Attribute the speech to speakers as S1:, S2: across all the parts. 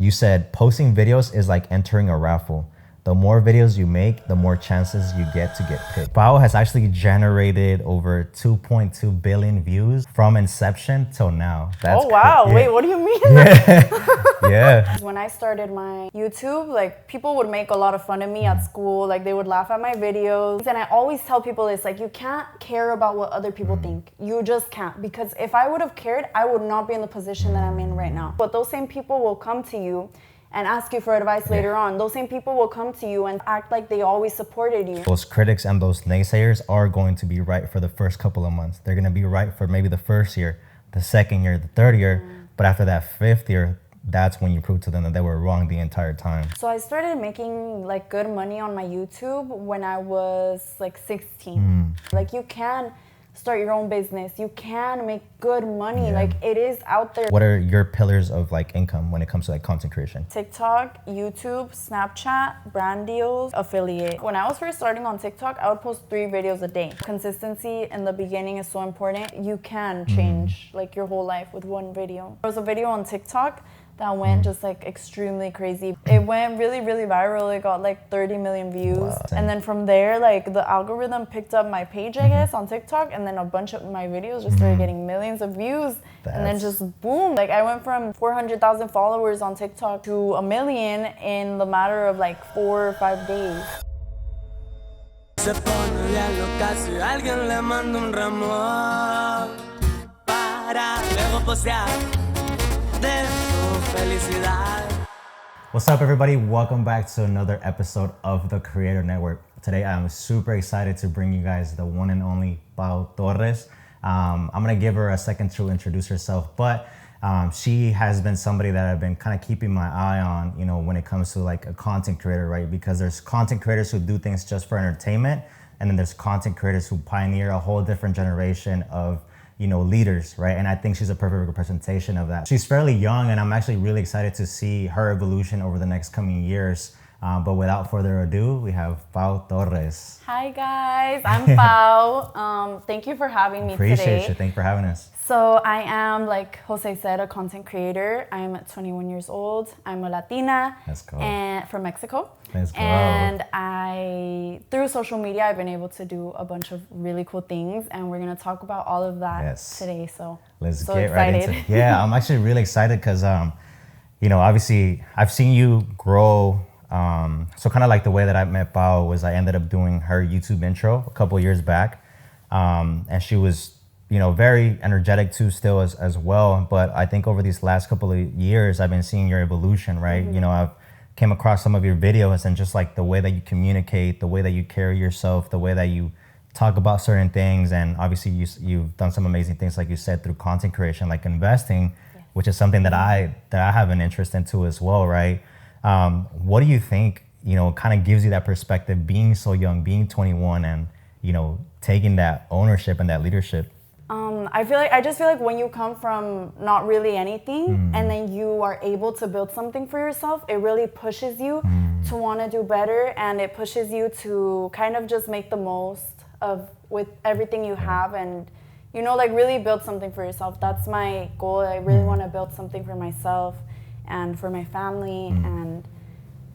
S1: You said posting videos is like entering a raffle. The more videos you make, the more chances you get to get picked. Paula has actually generated over 2.2 billion views from inception till now.
S2: That's wow. Yeah. Wait, what do you mean?
S1: Yeah.
S2: When I started my YouTube, like people would make a lot of fun of me at school. Like they would laugh at my videos. And I always tell people it's like, you can't care about what other people think. You just can't. Because if I would have cared, I would not be in the position that I'm in right now. But those same people will come to you and ask you for advice later on. Those same people will come to you and act like they always supported you.
S1: Those critics and those naysayers are going to be right for the first couple of months. They're gonna be right for maybe the first year, the second year, the third year. But after that fifth year, that's when you prove to them that they were wrong the entire time.
S2: So I started making like good money on my YouTube when I was like 16. Like you can start your own business. You can make good money. Like it is out there.
S1: What are your pillars of like income when it comes to like content creation?
S2: TikTok, YouTube, Snapchat, brand deals, affiliate. When I was first starting on TikTok, I would post 3 videos a day. Consistency in the beginning is so important. You can change like your whole life with one video. There was a video on TikTok that went just like extremely crazy. It went really, really viral. It got like 30 million views. Wow. And then from there, like the algorithm picked up my page, I guess, on TikTok, and then a bunch of my videos just started getting millions of views. And then just boom. Like I went from 400,000 followers on TikTok to 1 million in the matter of like 4 or 5 days. Se pone ya loca si alguien le manda un ramo para luego postear.
S1: What's up, everybody? Welcome back to another episode of the Creator Network. Today I'm super excited to bring you guys the one and only Paula Torres. I'm gonna give her a second to introduce herself, but she has been somebody that I've been kind of keeping my eye on, you know, when it comes to like a content creator, right? Because there's content creators who do things just for entertainment, and then there's content creators who pioneer a whole different generation of, you know, leaders, right? And I think she's a perfect representation of that. She's fairly young, and I'm actually really excited to see her evolution over the next coming years. But without further ado, we have Paula Torres.
S2: Hi guys, I'm Pau. Thank you for having me today.
S1: Appreciate you, thanks for having us.
S2: So I am, like Jose said, a content creator. I'm 21 years old. I'm a Latina.
S1: Let's go.
S2: And from Mexico.
S1: Let's go.
S2: And through social media, I've been able to do a bunch of really cool things, and we're gonna talk about all of that today. So
S1: let's
S2: get
S1: excited.
S2: Right into
S1: it. Yeah, I'm actually really excited because, you know, obviously I've seen you grow. So kind of like the way that I met Paula was I ended up doing her YouTube intro a couple years back, and she was, you know, very energetic too still as well. But I think over these last couple of years, I've been seeing your evolution, right? You know, I've came across some of your videos and just like the way that you communicate, the way that you carry yourself, the way that you talk about certain things. And obviously you've done some amazing things, like you said, through content creation, like investing, which is something that I have an interest into as well, right? What do you think, you know, kind of gives you that perspective being so young, being 21 and, you know, taking that ownership and that leadership?
S2: I just feel like when you come from not really anything and then you are able to build something for yourself, it really pushes you to want to do better, and it pushes you to kind of just make the most of with everything you have, and, you know, like really build something for yourself. That's my goal. I really want to build something for myself and for my family, and,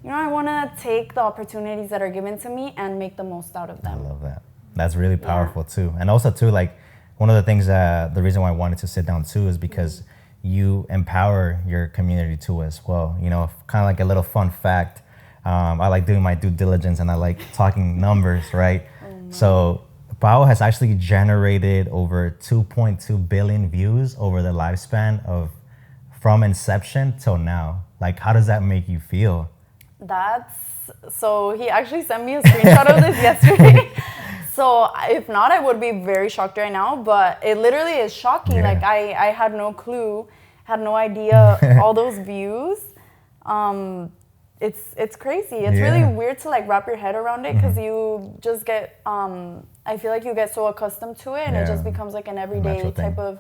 S2: you know, I want to take the opportunities that are given to me and make the most out of them.
S1: I love that. That's really powerful too. And also too, like, one of the things that the reason why I wanted to sit down too is because you empower your community too as well. You know, kind of like a little fun fact. I like doing my due diligence and I like talking numbers, right? So Paula has actually generated over 2.2 billion views over the lifespan of from inception till now. Like, how does that make you feel?
S2: So he actually sent me a screenshot of this yesterday. So if not, I would be very shocked right now, but it literally is shocking. Like I had no clue, had no idea all those views. It's crazy. It's really weird to like wrap your head around it, because you just get, I feel like you get so accustomed to it, and it just becomes like an everyday type of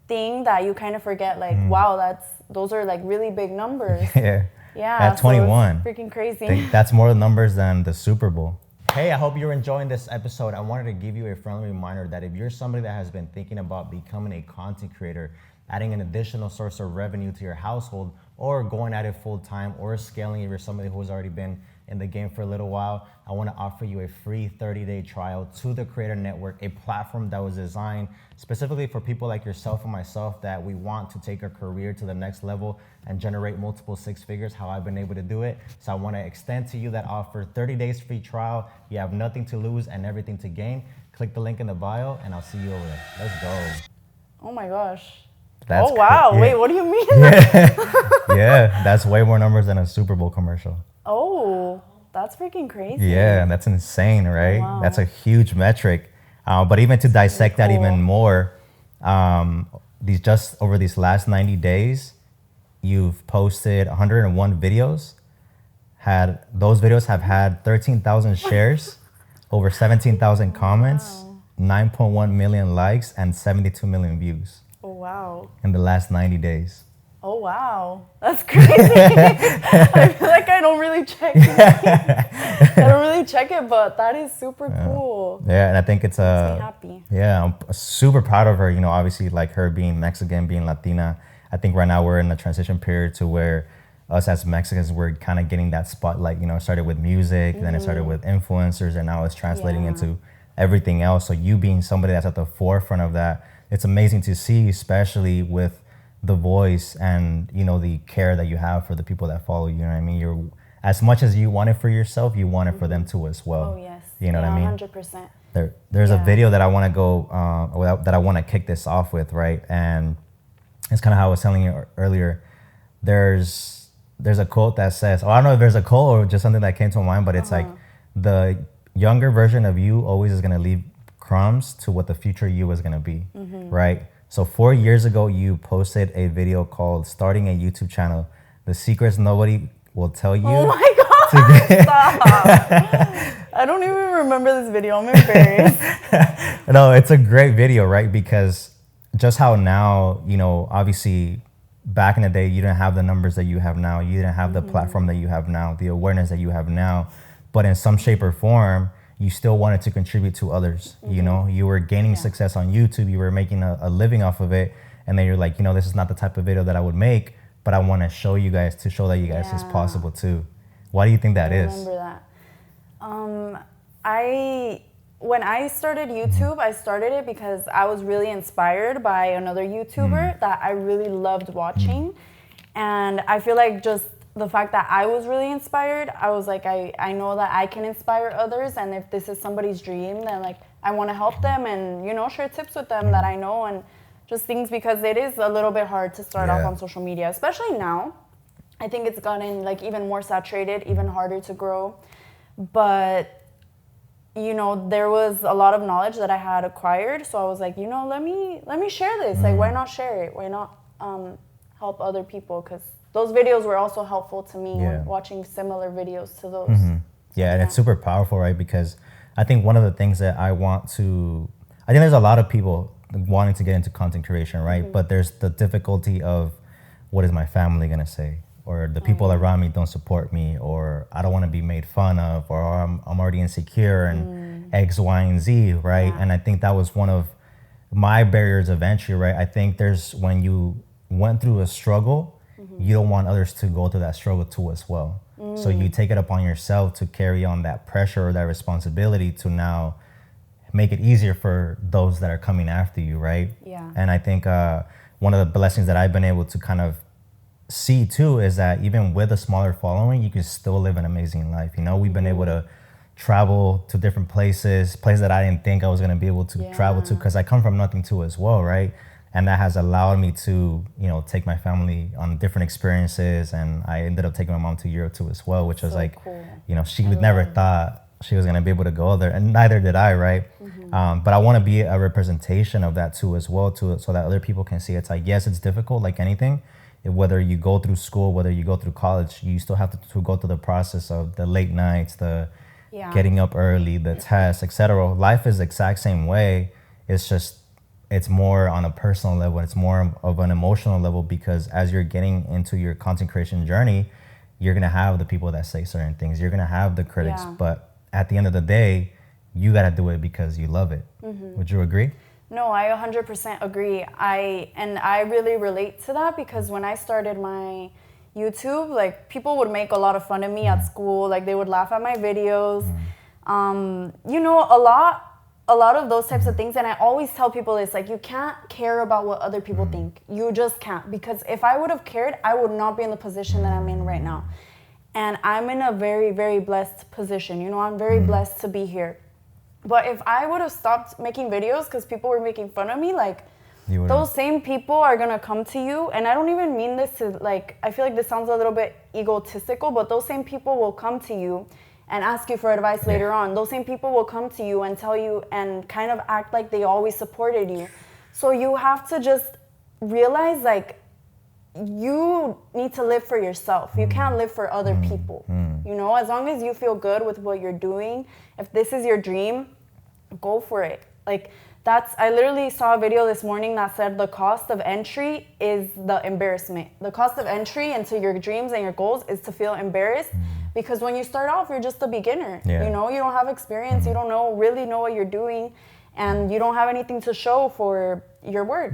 S2: thing that you kind of forget, like, wow, those are like really big numbers. Yeah,
S1: at 21.
S2: So it's freaking crazy.
S1: That's more numbers than the Super Bowl. Hey, I hope you're enjoying this episode. I wanted to give you a friendly reminder that if you're somebody that has been thinking about becoming a content creator, adding an additional source of revenue to your household, or going at it full time, or scaling if you're somebody who's already been in the game for a little while, I want to offer you a free 30-day trial to the Creator Network, a platform that was designed specifically for people like yourself and myself that we want to take our career to the next level and generate multiple six figures, how I've been able to do it. So I want to extend to you that offer, 30 days free trial. You have nothing to lose and everything to gain. Click the link in the bio and I'll see you over there. Let's go.
S2: Oh my gosh.
S1: That's
S2: oh wow,
S1: yeah.
S2: Wait, what do you mean?
S1: Yeah, that's way more numbers than a Super Bowl commercial.
S2: Oh, that's freaking crazy.
S1: Yeah, that's insane, right?
S2: Wow.
S1: That's a huge metric. But even to dissect that even more, over these last 90 days, you've posted 101 videos. Those videos have had 13,000 shares, over 17,000 comments, 9.1 million likes, and 72 million views.
S2: Oh wow.
S1: In the last 90 days.
S2: Oh wow, that's crazy. I feel like I don't really check it. But that is super cool.
S1: Yeah, and I think it's
S2: makes me happy.
S1: Yeah, I'm super proud of her. You know, obviously, like her being Mexican, being Latina. I think right now we're in a transition period to where us as Mexicans, we're kind of getting that spotlight. You know, it started with music, then it started with influencers, and now it's translating into everything else. So you being somebody that's at the forefront of that, it's amazing to see, especially with the voice and, you know, the care that you have for the people that follow you. You know what I mean? You're, as much as you want it for yourself, you want it for them too as well.
S2: Oh yes.
S1: You know what I mean?
S2: 100%.
S1: There's a video that I want to go, that I want to kick this off with, right? And it's kind of how I was telling you earlier. There's a quote that says, I don't know if there's a quote or just something that came to mind, but it's like, the younger version of you always is going to leave crumbs to what the future you is going to be, right? So 4 years ago, you posted a video called Starting a YouTube Channel, The Secrets Nobody Will Tell You.
S2: Oh my God, stop. I don't even remember this video, I'm embarrassed.
S1: No, it's a great video, right? Because just how now, you know, obviously back in the day, you didn't have the numbers that you have now. You didn't have the platform that you have now, the awareness that you have now. But in some shape or form, you still wanted to contribute to others. You know, you were gaining success on YouTube. You were making a living off of it. And then you're like, you know, this is not the type of video that I would make, but I want to show you guys, to show that you guys is possible too. Why do you think that is?
S2: I remember that. When I started YouTube, I started it because I was really inspired by another YouTuber that I really loved watching. And I feel like just the fact that I was really inspired, I was like, I know that I can inspire others, and if this is somebody's dream, then like I want to help them and, you know, share tips with them that I know, and just things, because it is a little bit hard to start off on social media, especially now. I think it's gotten like even more saturated, even harder to grow. But you know, there was a lot of knowledge that I had acquired, so I was like, you know, let me share this. Like, why not share it? Why not help other people? Because those videos were also helpful to me, watching similar videos to those.
S1: Yeah, and it's super powerful, right? Because I think one of the things that I think there's a lot of people wanting to get into content creation, right? But there's the difficulty of, what is my family gonna say? Or the people around me don't support me, or I don't want to be made fun of, or I'm already insecure, and X, Y, and Z, right? And I think that was one of my barriers of entry, right? I think when you went through a struggle, you don't want others to go through that struggle too as well. So you take it upon yourself to carry on that pressure or that responsibility to now make it easier for those that are coming after you, right? Yeah. And I think one of the blessings that I've been able to kind of see too is that even with a smaller following, you can still live an amazing life. You know, we've been able to travel to different places that I didn't think I was going to be able to travel to, because I come from nothing too as well, right? And that has allowed me to, you know, take my family on different experiences. And I ended up taking my mom to Europe too as well, which was like, cool. You know, she never thought she was going to be able to go there, and neither did I, right? But I want to be a representation of that too as well, so that other people can see. It's like, yes, it's difficult like anything. Whether you go through school, whether you go through college, you still have to go through the process of the late nights, the getting up early, the tests, etc. Life is the exact same way. It's just, it's more on a personal level. It's more of an emotional level, because as you're getting into your content creation journey, you're going to have the people that say certain things. You're going to have the critics. But at the end of the day, you got to do it because you love it. Would you agree?
S2: No, I 100% agree. I really relate to that because when I started my YouTube, like people would make a lot of fun of me at school. Like they would laugh at my videos. You know, a lot of those types of things. And I always tell people it's like, you can't care about what other people think. You just can't. Because if I would have cared, I would not be in the position that I'm in right now. And I'm in a very, very blessed position. You know, I'm very blessed to be here. But if I would have stopped making videos because people were making fun of me, like those same people are going to come to you. And I don't even mean this to like, I feel like this sounds a little bit egotistical, but those same people will come to you and ask you for advice later on. Those same people will come to you and tell you and kind of act like they always supported you. So you have to just realize like you need to live for yourself. You can't live for other people. You know, as long as you feel good with what you're doing, if this is your dream, go for it. Like I literally saw a video this morning that said the cost of entry is the embarrassment. The cost of entry into your dreams and your goals is to feel embarrassed because when you start off, you're just a beginner. You know, you don't have experience. You don't really know what you're doing and you don't have anything to show for your work.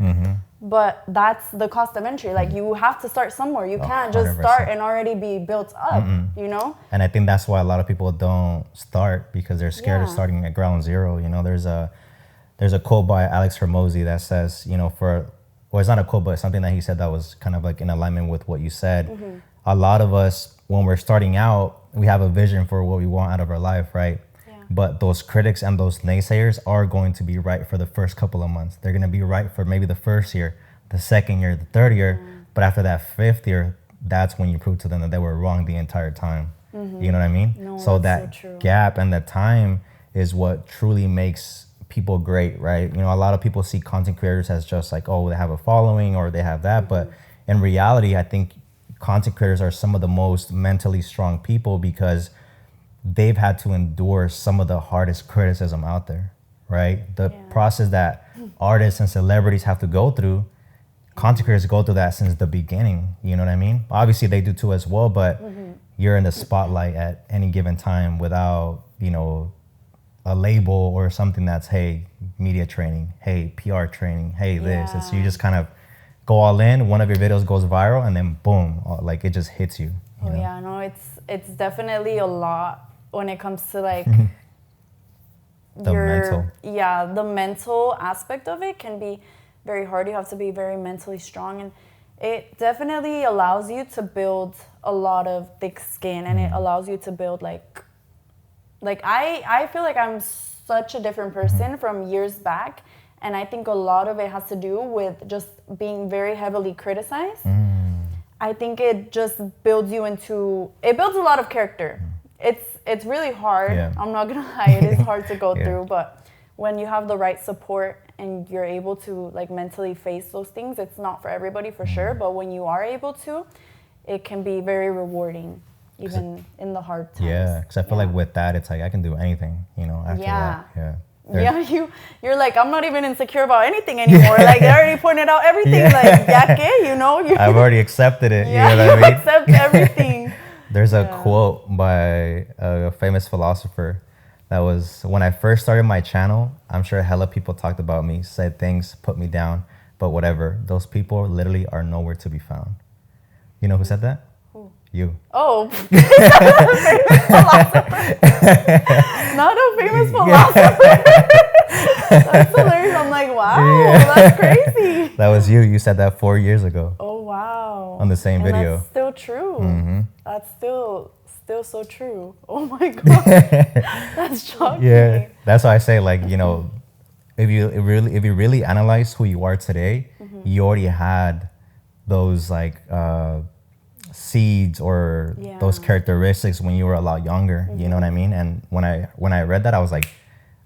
S2: But that's the cost of entry. Like you have to start somewhere. You can't just
S1: 100%.
S2: Start and already be built up, you know?
S1: And I think that's why a lot of people don't start because they're scared of starting at ground zero. You know, there's a quote by Alex Hormozy that says, you know, well, it's not a quote, but it's something that he said that was kind of like in alignment with what you said. A lot of us, when we're starting out, we have a vision for what we want out of our life, right? But those critics and those naysayers are going to be right for the first couple of months. They're going to be right for maybe the first year, the second year, the third year. But after that fifth year, that's when you prove to them that they were wrong the entire time. You know what I mean?
S2: No,
S1: so
S2: that's
S1: that gap and the time is what truly makes people great, right? You know, a lot of people see content creators as just like, oh, they have a following or they have that. But in reality, I think content creators are some of the most mentally strong people because they've had to endure some of the hardest criticism out there, right? The process that artists and celebrities have to go through, content creators go through that since the beginning, you know what I mean? Obviously they do too as well, but you're in the spotlight at any given time without, you know, a label or something that's, hey, media training, hey, PR training, hey, this. It's, you just kind of go all in, one of your videos goes viral and then boom, like it just hits you. You know?
S2: Yeah, no, it's definitely a lot when it comes to like
S1: the mental.
S2: Yeah, the mental aspect of it can be very hard. You have to be very mentally strong and it definitely allows you to build a lot of thick skin and it allows you to build like I feel like I'm such a different person from years back and I think a lot of it has to do with just being very heavily criticized. I think it just builds you it builds a lot of character. It's really hard. I'm not gonna lie, it is hard to go through, but when you have the right support and you're able to like mentally face those things, it's not for everybody for sure, but when you are able to, it can be very rewarding even in the hard times.
S1: Yeah, because I feel like with that, it's like I can do anything, you know, after that.
S2: You're like, I'm not even insecure about anything anymore. Like, they already pointed out everything. Like, yake, you know?
S1: I've already accepted it. You know what I mean?
S2: Accept everything.
S1: There's a quote by a famous philosopher that was, when I first started my channel, I'm sure hella people talked about me, said things, put me down, but whatever. Those people literally are nowhere to be found. You know who said that?
S2: Who?
S1: You.
S2: Oh, not a famous philosopher. That's hilarious. I'm like, wow, that's crazy.
S1: That was you. You said that 4 years ago.
S2: Oh, wow.
S1: On the same video.
S2: That's still true. That's still so true. Oh my God. That's shocking.
S1: Yeah. That's why I say, like, you know, if you really analyze who you are today, you already had those like seeds or those characteristics when you were a lot younger. You know what I mean? And when I read that, I was like,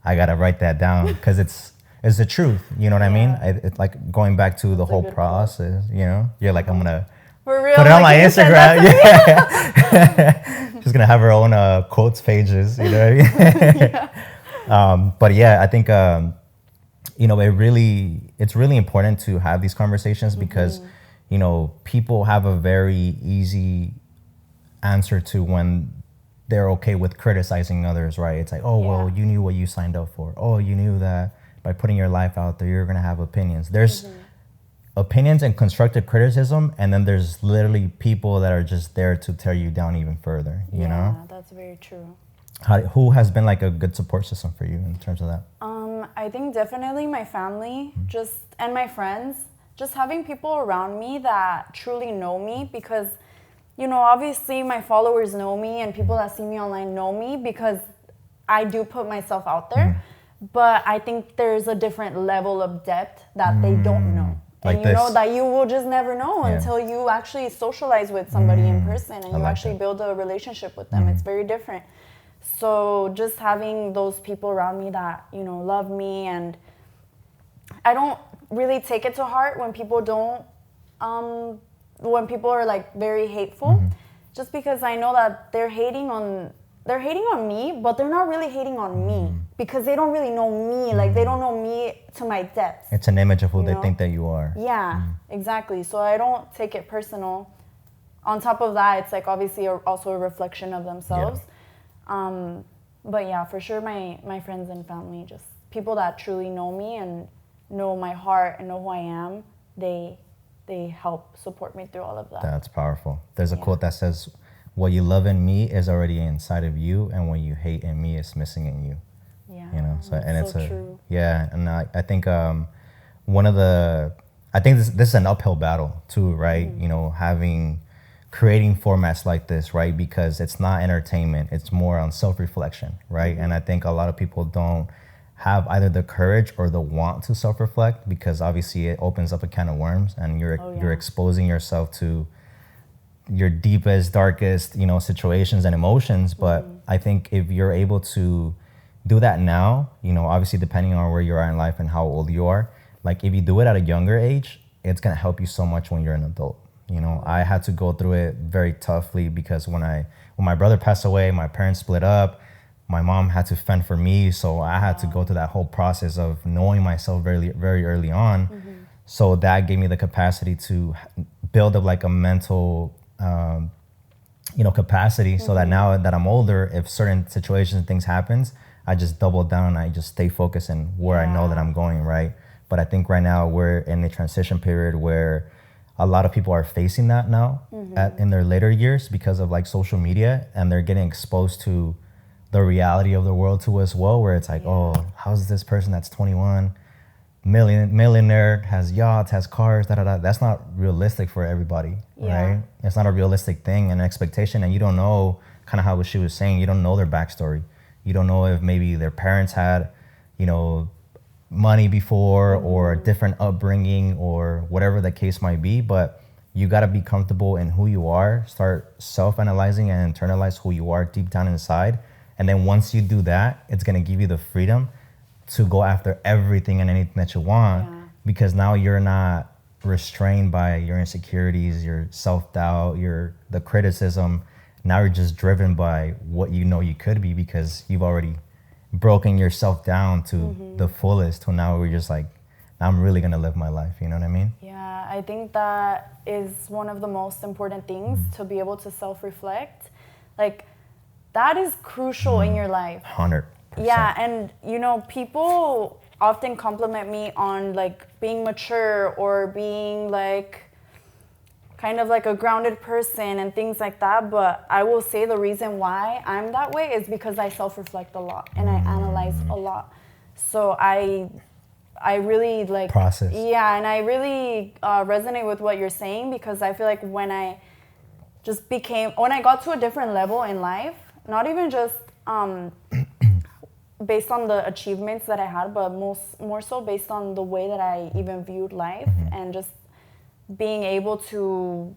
S1: I gotta write that down because it's the truth. You know what I mean? It's like going back to the whole process. You know, you're like, I'm gonna
S2: for real,
S1: put it on my
S2: like
S1: Instagram. She's gonna have her own quotes pages. You know what I mean? But yeah, I think you know, it's really important to have these conversations because you know, people have a very easy answer to when they're okay with criticizing others, right? It's like, oh, well, you knew what you signed up for. Oh, you knew that by putting your life out there, you're going to have opinions. There's opinions and constructive criticism, and then there's literally people that are just there to tear you down even further, you know?
S2: Yeah, that's very true.
S1: Who has been like a good support system for you in terms of that?
S2: I think definitely my family, and my friends, just having people around me that truly know me, because, you know, obviously my followers know me and people that see me online know me because I do put myself out there, but I think there's a different level of depth that they don't know.
S1: Like
S2: and you know that you will just never know until you actually socialize with somebody in person and you actually build a relationship with them. It's very different. So just having those people around me that, you know, love me, and I don't really take it to heart when people don't, when people are like very hateful, just because I know that they're hating on me, but they're not really hating on me because they don't really know me. Like they don't know me to my depths.
S1: It's an image of who they think that you are.
S2: Yeah, exactly. So I don't take it personal. On top of that, it's like obviously also a reflection of themselves. But yeah, for sure my friends and family, just people that truly know me and know my heart and know who I am, they help support me through all of that.
S1: That's powerful. There's a quote that says, "What you love in me is already inside of you, and what you hate in me is missing in you."
S2: Yeah,
S1: you know. So and it's
S2: true.
S1: Yeah, and I think I think this is an uphill battle too, right? You know, creating formats like this, right? Because it's not entertainment; it's more on self-reflection, right? And I think a lot of people don't have either the courage or the want to self-reflect, because obviously it opens up a can of worms, and you're exposing yourself to your deepest, darkest, you know, situations and emotions. But I think if you're able to do that now, you know, obviously depending on where you are in life and how old you are, like if you do it at a younger age, it's gonna help you so much when you're an adult. You know, I had to go through it very toughly because when my brother passed away, my parents split up. My mom had to fend for me, so I had to go through that whole process of knowing myself very, very early on. So that gave me the capacity to build up like a mental, you know, capacity, so that now that I'm older, if certain situations and things happens, I just double down and I just stay focused in where I know that I'm going, right? But I think right now we're in a transition period where a lot of people are facing that now in their later years because of like social media, and they're getting exposed to the reality of the world too as well, where it's like, oh, how's this person that's 21, millionaire, has yachts, has cars, That's not realistic for everybody, right? It's not a realistic thing and expectation, and you don't know, kind of how she was saying, you don't know their backstory. You don't know if maybe their parents had, you know, money before or a different upbringing or whatever the case might be, but you got to be comfortable in who you are, start self-analyzing and internalize who you are deep down inside. And then once you do that, it's going to give you the freedom to go after everything and anything that you want, because now you're not restrained by your insecurities, your self-doubt, the criticism. Now you're just driven by what you know you could be, because you've already broken yourself down to the fullest, to now we're just like, I'm really going to live my life. You know what I mean?
S2: Yeah, I think that is one of the most important things, to be able to self-reflect. Like, that is crucial in your life.
S1: 100%.
S2: Yeah, and you know, people often compliment me on like being mature or being like kind of like a grounded person and things like that, but I will say the reason why I'm that way is because I self-reflect a lot and I analyze a lot. So I really like
S1: process.
S2: Yeah, and I really resonate with what you're saying, because I feel like when I got to a different level in life, not even just based on the achievements that I had, but more so based on the way that I even viewed life, and just being able to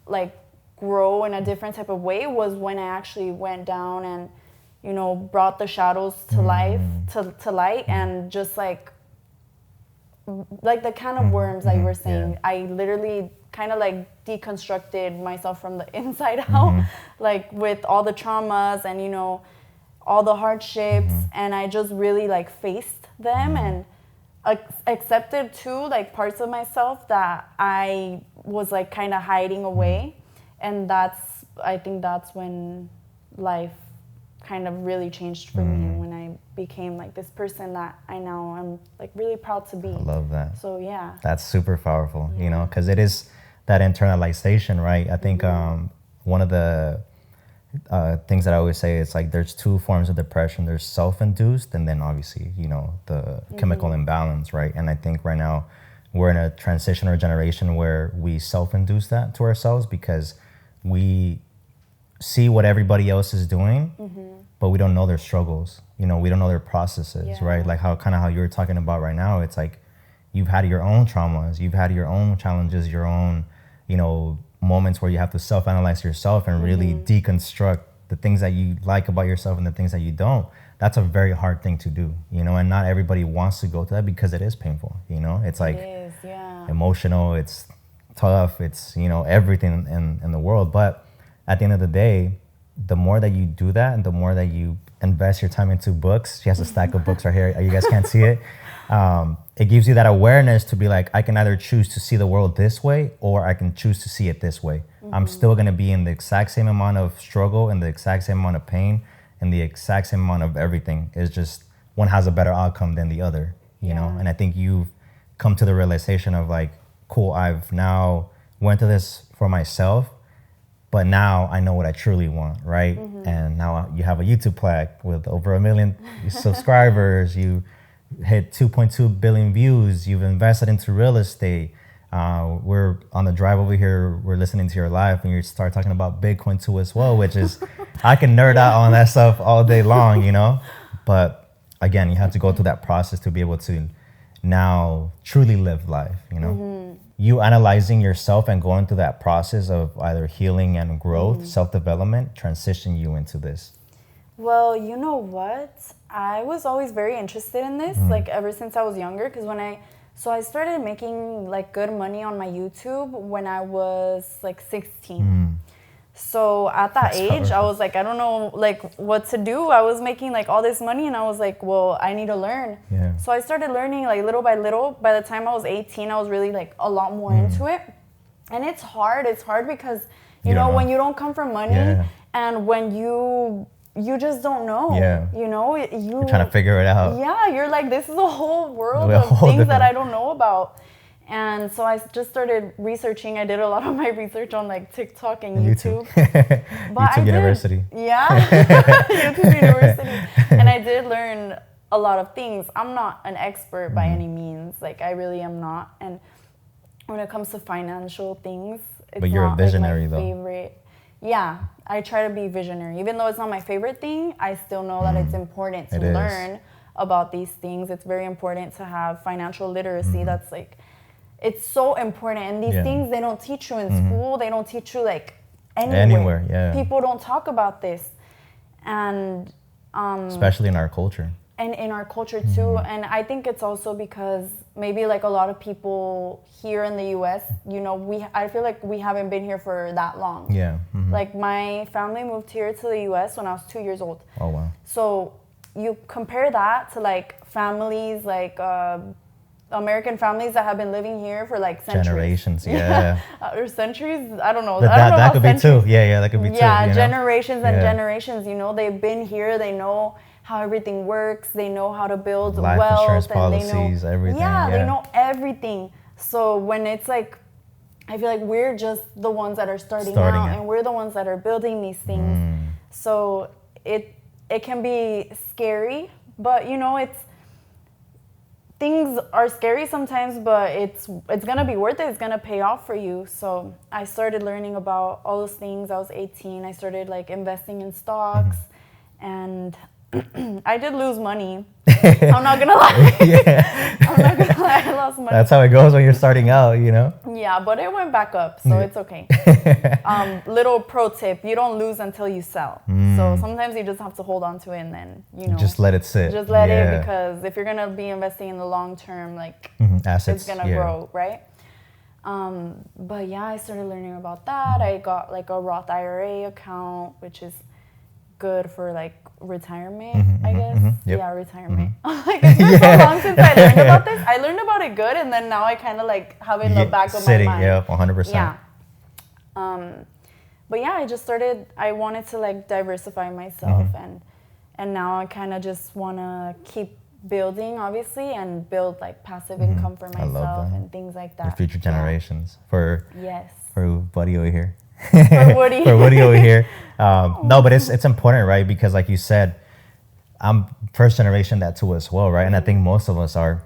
S2: like grow in a different type of way, was when I actually went down and, you know, brought the shadows to life, to light, and just like the can of worms that you were saying. I literally kind of like deconstructed myself from the inside out, like with all the traumas and, you know, all the hardships, and I just really like faced them and accepted too, like parts of myself that I was like kind of hiding away. And I think that's when life kind of really changed for me, when I became like this person that I now am like really proud to be.
S1: I love that.
S2: So yeah.
S1: That's super powerful, you know, because it is that internalization, right? I think one of the things that I always say is like there's two forms of depression. There's self-induced, and then obviously, you know, the chemical imbalance, right? And I think right now we're in a transition or generation where we self-induce that to ourselves because we see what everybody else is doing, but we don't know their struggles. You know, we don't know their processes, right? Like how you were talking about right now. It's like you've had your own traumas, you've had your own challenges, your own, you know, moments where you have to self-analyze yourself and really deconstruct the things that you like about yourself and the things that you don't. That's a very hard thing to do, you know, and not everybody wants to go to that because it is painful, you know. It's like emotional, it's tough, it's, you know, everything in the world. But at the end of the day, the more that you do that and the more that you invest your time into books, she has a stack of books right here, you guys can't see it, it gives you that awareness to be like, I can either choose to see the world this way or I can choose to see it this way. I'm still going to be in the exact same amount of struggle and the exact same amount of pain and the exact same amount of everything. It's just one has a better outcome than the other, you know? And I think you've come to the realization of like, cool, I've now went to this for myself, but now I know what I truly want, right? And now you have a YouTube plaque with over 1 million subscribers. You hit 2.2 billion views. You've invested into real estate. We're on the drive over here. We're listening to your live, and you start talking about Bitcoin too as well, which is, I can nerd out on that stuff all day long, you know? But again, you have to go through that process to be able to now truly live life, you know? You analyzing yourself and going through that process of either healing and growth, self-development, transition you into this.
S2: Well, you know what? I was always very interested in this, like ever since I was younger, because I started making like good money on my YouTube when I was like 16. So at that age, I was like, I don't know like what to do. I was making like all this money and I was like, well, I need to learn. So I started learning like little by little. By the time I was 18, I was really like a lot more into it. And it's hard. It's hard because, you know, when you don't come from money and when you just don't know, you know, you're
S1: trying to figure it out.
S2: Yeah, you're like, this is a whole world of things that I don't know about. And so I just started researching. I did a lot of my research on like TikTok and YouTube. But
S1: YouTube University.
S2: YouTube University. And I did learn a lot of things. I'm not an expert by any means. Like I really am not. And when it comes to financial things, it's
S1: but you're
S2: not
S1: a visionary
S2: like my
S1: though.
S2: favorite. Yeah, I try to be visionary. Even though it's not my favorite thing, I still know that it's important to learn about these things. It's very important to have financial literacy. That's like, it's so important. And these things, they don't teach you in school. They don't teach you like anywhere. People don't talk about this. And
S1: especially in our culture.
S2: And in our culture too. And I think it's also because maybe like a lot of people here in the US, you know, I feel like we haven't been here for that long. Like my family moved here to the US when I was 2 years old.
S1: Oh, wow.
S2: So you compare that to like families, like American families that have been living here for like centuries.
S1: Generations,
S2: or centuries, I don't know.
S1: That could be too. That could be too.
S2: Yeah, generations and generations, you know, they've been here, they know how everything works, they know how to build
S1: life
S2: wealth,
S1: insurance
S2: and
S1: policies,
S2: they know
S1: everything.
S2: they know everything. So when it's like, I feel like we're just the ones that are starting out, and we're the ones that are building these things. So it can be scary, but you know, things are scary sometimes, but it's gonna be worth it. It's gonna pay off for you. So I started learning about all those things. I was 18. I started like investing in stocks, and I did lose money. I'm not gonna lie. I'm not gonna lie. I lost money.
S1: That's how it goes when you're starting out, you know?
S2: Yeah, but it went back up, so it's okay. Little pro tip, you don't lose until you sell. So sometimes you just have to hold on to it and then, you know.
S1: Just let it sit.
S2: Just let it, because if you're gonna be investing in the long term, like
S1: assets,
S2: it's gonna grow, right? But yeah, I started learning about that. I got like a Roth IRA account, which is good for like retirement, I guess. Yeah, retirement. Like it's been so long since I learned about this. I learned about it good, and then now I kind of like have it in the back of my mind.
S1: Yeah, 100%.
S2: Yeah. But yeah, I wanted to like diversify myself and And now I kind of just want to keep building, obviously, and build like passive income for myself and things like that.
S1: For future generations. For Buddy over here.
S2: For Woody.
S1: For Woody over here. No, but it's important, right? Because like you said, I'm first generation that too as well, right? And I think most of us are.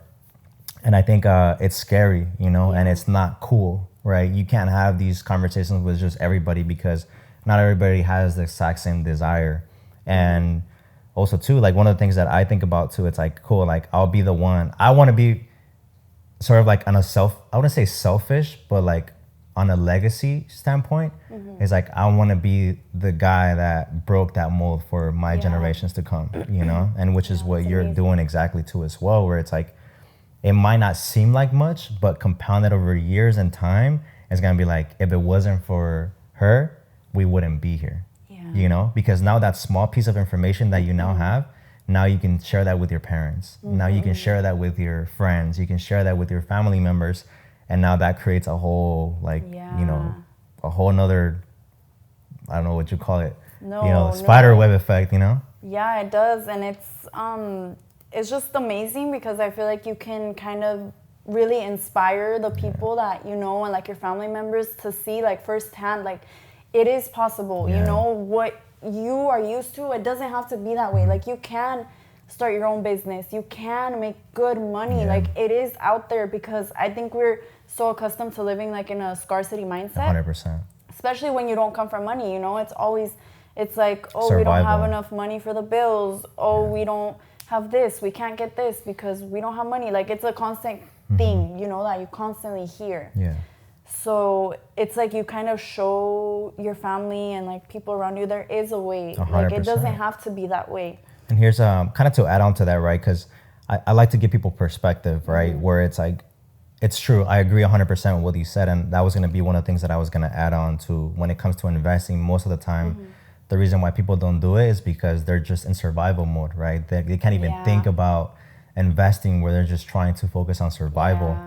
S1: And I think it's scary, you know, and it's not cool, right? You can't have these conversations with just everybody because not everybody has the exact same desire. And also too, like one of the things that I think about too, it's like, cool, like I'll be the one. I want to be sort of like on a I wouldn't say selfish, but like on a legacy standpoint, it's like I want to be the guy that broke that mold for my generations to come, you know, and which is what you're doing exactly too as well, where it's like, it might not seem like much, but compounded over years and time, it's going to be like, if it wasn't for her, we wouldn't be here, you know, because now that small piece of information that you now have, now you can share that with your parents. Now you can share that with your friends. You can share that with your family members. And now that creates a whole, like, you know, a whole nother, I don't know what you call it, you know, spider web effect, you know?
S2: Yeah, it does. And it's just amazing because I feel like you can kind of really inspire the people that you know and like your family members to see like firsthand, like it is possible, you know, what you are used to, it doesn't have to be that way. Like you can start your own business, you can make good money, like it is out there, because I think we're so accustomed to living like in a scarcity mindset.
S1: 100%.
S2: Especially when you don't come from money, you know, it's like, oh,
S1: Survival.
S2: we don't have enough money for the bills. Oh, we don't have this. We can't get this because we don't have money. Like it's a constant thing, you know, that you constantly hear.
S1: Yeah.
S2: So it's like you kind of show your family and like people around you there is a way.
S1: 100%.
S2: Like it doesn't have to be that way.
S1: And here's kind of to add on to that, right? Because I like to give people perspective, right? Where it's like, it's true. I agree 100% with what you said. And that was going to be one of the things that I was going to add on to when it comes to investing. Most of the time, the reason why people don't do it is because they're just in survival mode, right? They can't even think about investing, where they're just trying to focus on survival.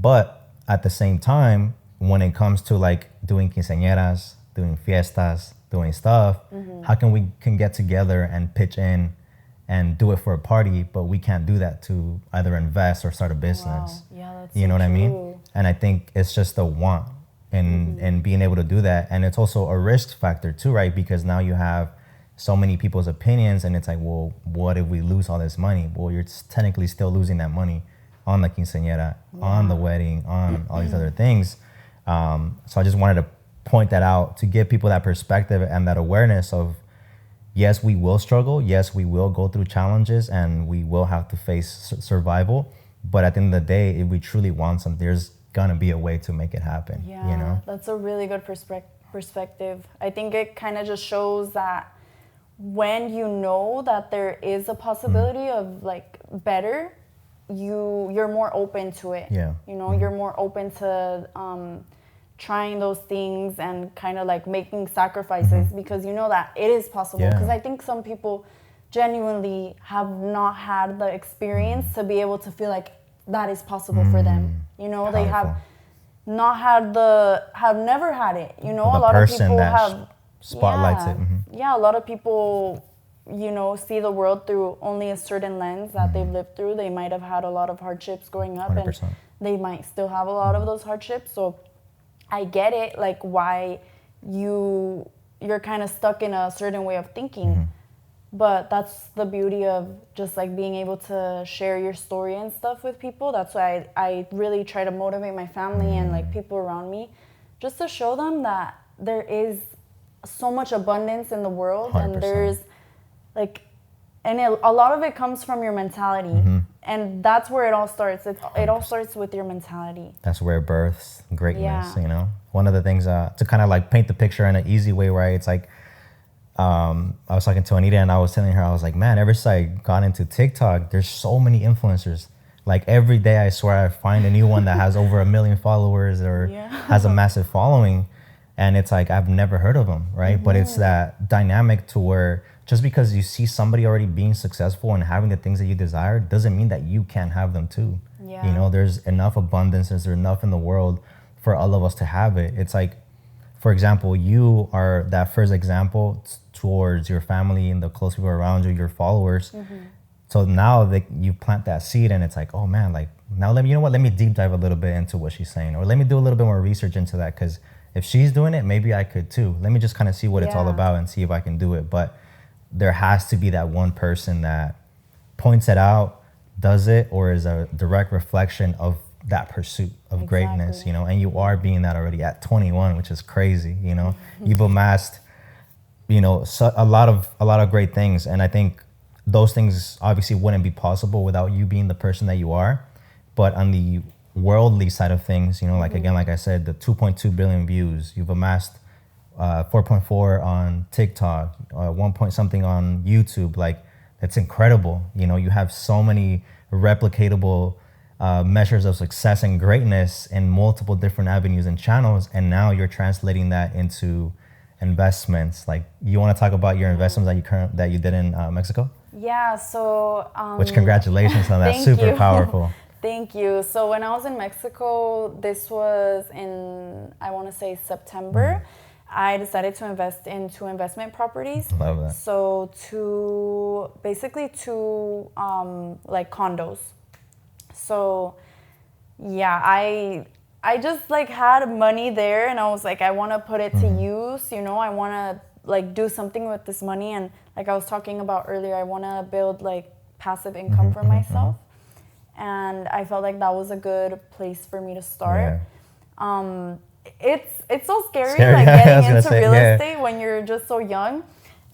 S1: But at the same time, when it comes to like doing quinceañeras, doing fiestas, doing stuff, how can we get together and pitch in and do it for a party, but we can't do that to either invest or start a business?
S2: Wow. Yeah, that's
S1: you know
S2: so
S1: what I mean?
S2: true.
S1: And I think it's just a want and being able to do that. And it's also a risk factor too, right? Because now you have so many people's opinions, and it's like, well, what if we lose all this money? Well, you're technically still losing that money on the quinceañera, on the wedding, on all these other things. So I just wanted to point that out to give people that perspective and that awareness of, yes, we will struggle. Yes, we will go through challenges and we will have to face survival. But at the end of the day, if we truly want something, there's gonna be a way to make it happen.
S2: Yeah,
S1: you know?
S2: that's a really good perspective. I think it kind of just shows that when you know that there is a possibility of like better, you're more open to it.
S1: Yeah.
S2: You know, you're more open to trying those things and kind of like making sacrifices because you know that it is possible. Because I think some people genuinely have not had the experience to be able to feel like that is possible for them. You know,
S1: Powerful.
S2: they have not had have never had it. You know,
S1: The
S2: a lot of
S1: person
S2: people
S1: that
S2: have
S1: spotlights it.
S2: Yeah, a lot of people, you know, see the world through only a certain lens that they've lived through. They might have had a lot of hardships growing up
S1: 100%.
S2: and they might still have a lot of those hardships. So I get it, like why you're kind of stuck in a certain way of thinking. But that's the beauty of just like being able to share your story and stuff with people. That's why I really try to motivate my family and like people around me, just to show them that there is so much abundance in the world
S1: 100%.
S2: and there's like, and a lot of it comes from your mentality. And that's where it all starts. It all starts with your mentality.
S1: That's where it births greatness, you know? One of the things to kind of like paint the picture in an easy way, right? It's like, I was talking to Anita and I was telling her, I was like, man, ever since I got into TikTok, there's so many influencers. Like every day, I swear I find a new one that has over 1 million followers or has a massive following. And it's like, I've never heard of them, right? But it's that dynamic to where just because you see somebody already being successful and having the things that you desire doesn't mean that you can't have them too. You know, there's enough abundance, there's enough in the world for all of us to have it. It's like, for example, you are that first example towards your family and the close people around you, your followers. So now that you plant that seed, and it's like, oh man, like now let me deep dive a little bit into what she's saying, or let me do a little bit more research into that, because if she's doing it, maybe I could too. Let me just kind of see what it's all about and see if I can do it. But there has to be that one person that points it out, does it, or is a direct reflection of that pursuit of greatness, you know. And you are being that already at 21, which is crazy, you know. You've amassed, you know, a lot of great things, and I think those things obviously wouldn't be possible without you being the person that you are. But on the worldly side of things, you know, like again, like I said, the 2.2 billion views, you've amassed 4.4 on TikTok, 1 point something on YouTube. Like, that's incredible. You know, you have so many replicatable measures of success and greatness in multiple different avenues and channels, and now you're translating that into investments. Like, you want to talk about your investments that you did in Mexico?
S2: Yeah, so
S1: which, congratulations on that. Super powerful.
S2: Thank you. So when I was in Mexico, this was in, I want to say, September, I decided to invest in 2 investment properties.
S1: Love that.
S2: So basically two like condos. So yeah, I just like had money there, and I was like, I want to put it to use, you know. I want to like do something with this money, and like I was talking about earlier, I want to build like passive income for myself. And I felt like that was a good place for me to start. It's so scary. Like getting into real estate when you're just so young.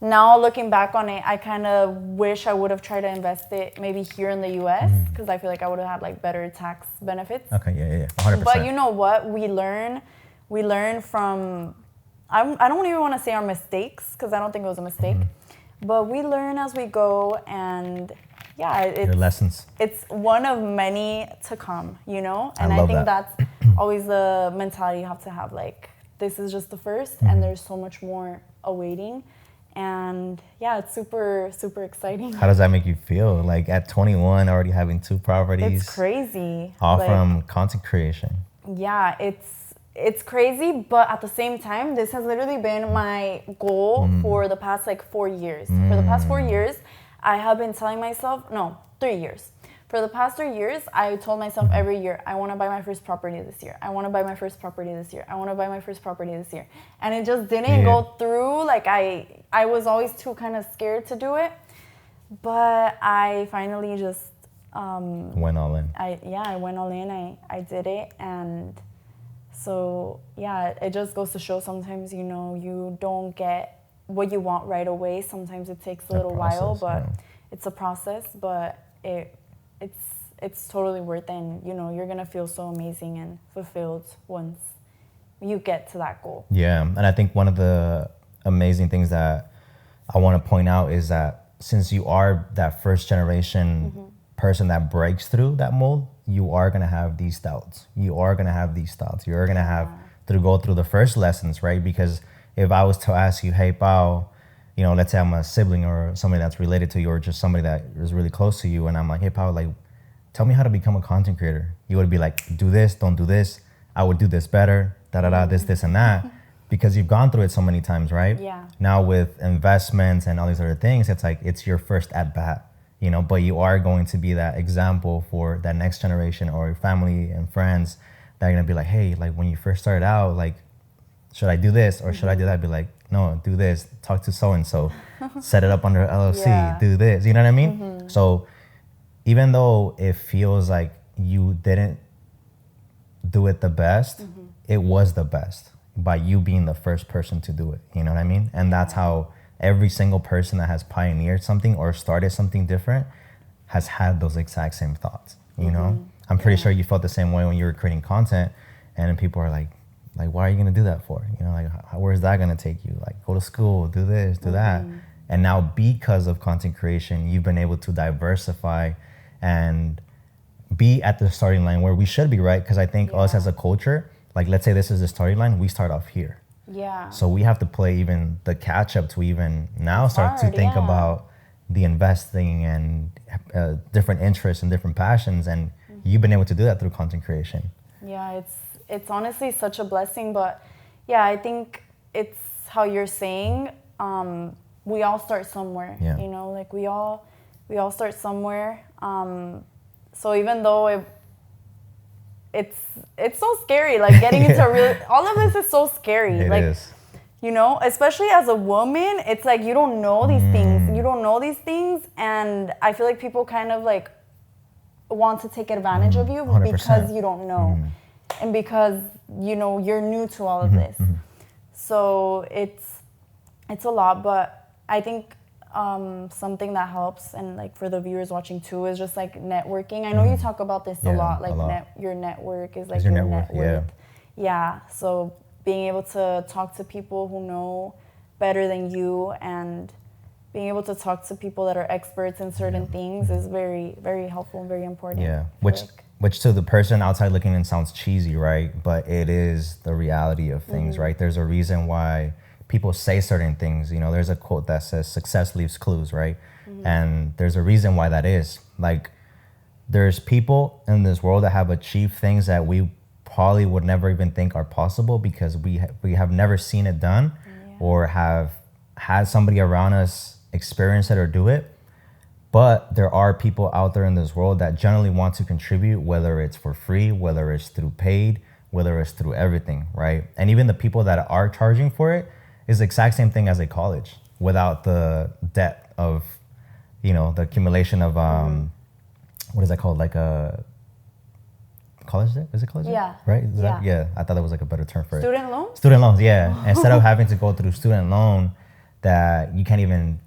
S2: Now looking back on it, I kind of wish I would have tried to invest it maybe here in the US, because I feel like I would have had like better tax benefits.
S1: Okay, yeah, 100%.
S2: But you know what? We learn from, I don't even want to say our mistakes, because I don't think it was a mistake. But we learn as we go, and yeah, it's
S1: your lessons.
S2: It's one of many to come, you know? And I think that's always the mentality you have to have. Like, this is just the first, and there's so much more awaiting. And yeah, it's super, super exciting.
S1: How does that make you feel? Like, at 21, already having 2 properties.
S2: It's crazy.
S1: All from content creation.
S2: Yeah, it's crazy, but at the same time, this has literally been my goal for the past like 4 years. For the past 4 years, I have been telling myself, no, 3 years. For the past 3 years, I told myself every year, I want to buy my first property this year. I want to buy my first property this year. I want to buy my first property this year. And it just didn't go through. Like, I was always too kind of scared to do it. But I finally just...
S1: went all in.
S2: I went all in. I did it. And so, yeah, it just goes to show sometimes, you know, you don't get what you want right away. Sometimes it takes a little while, but it's a process. But it's totally worth it, and you know, you're gonna feel so amazing and fulfilled once you get to that goal.
S1: Yeah, and I think one of the amazing things that I want to point out is that since you are that first generation person that breaks through that mold, you are gonna have these doubts. You are gonna have these thoughts. You're gonna have to go through the first lessons, right? Because if I was to ask you, hey, Pao, you know, let's say I'm a sibling or somebody that's related to you, or just somebody that is really close to you, and I'm like, hey, Pao, like, tell me how to become a content creator. You would be like, do this, don't do this. I would do this better, this, and that, because you've gone through it so many times, right?
S2: Yeah.
S1: Now with investments and all these other things, it's like, it's your first at bat, you know, but you are going to be that example for that next generation or your family and friends that are going to be like, hey, like, when you first started out, like, should I do this or should I do that? I'd be like, no, do this, talk to so-and-so, set it up under LLC, do this, you know what I mean? So even though it feels like you didn't do it the best, it was the best by you being the first person to do it, you know what I mean? And that's how every single person that has pioneered something or started something different has had those exact same thoughts, you know? I'm pretty sure you felt the same way when you were creating content, and then people are like, why are you gonna do that for? You know, like, where's that gonna take you? Like, go to school, do this, do that. And now because of content creation, you've been able to diversify and be at the starting line where we should be, right? Because I think us as a culture, like, let's say this is the starting line, we start off here.
S2: Yeah.
S1: So we have to play even the catch up to even now start to think about the investing and different interests and different passions. And you've been able to do that through content creation.
S2: Yeah, it's honestly such a blessing, but Yeah, I think it's how you're saying. We all start somewhere.
S1: Yeah.
S2: You know, like we all start somewhere. So even though it's so scary, like getting into all of this is so scary.
S1: It
S2: like,
S1: is.
S2: you know, especially as a woman, it's like you don't know these things. You don't know these things, and I feel like people kind of like want to take advantage of you
S1: 100%.
S2: because you don't know, and because you know you're new to all of this. So it's a lot, but I think something that helps, and like for the viewers watching too, is just like networking. I know you talk about this a lot, like your network is like your net worth. Yeah. So being able to talk to people who know better than you, and being able to talk to people that are experts in certain things is very, very helpful and very important.
S1: Yeah, which to the person outside looking in sounds cheesy, right? But it is the reality of things, right? There's a reason why people say certain things. You know, there's a quote that says success leaves clues, right? And there's a reason why that is. Like, there's people in this world that have achieved things that we probably would never even think are possible because we have never seen it done or have had somebody around us experience it or do it. But there are people out there in this world that generally want to contribute, whether it's for free, whether it's through paid, whether it's through everything, right? And even the people that are charging for it is the exact same thing as a college without the debt of, you know, the accumulation of, what is that called? Like a college debt? Is it college debt?
S2: Yeah.
S1: Right? Is that, I thought that was like a better term for it.
S2: Student loans?
S1: Student loans, yeah. Instead of having to go through student loan that you can't even,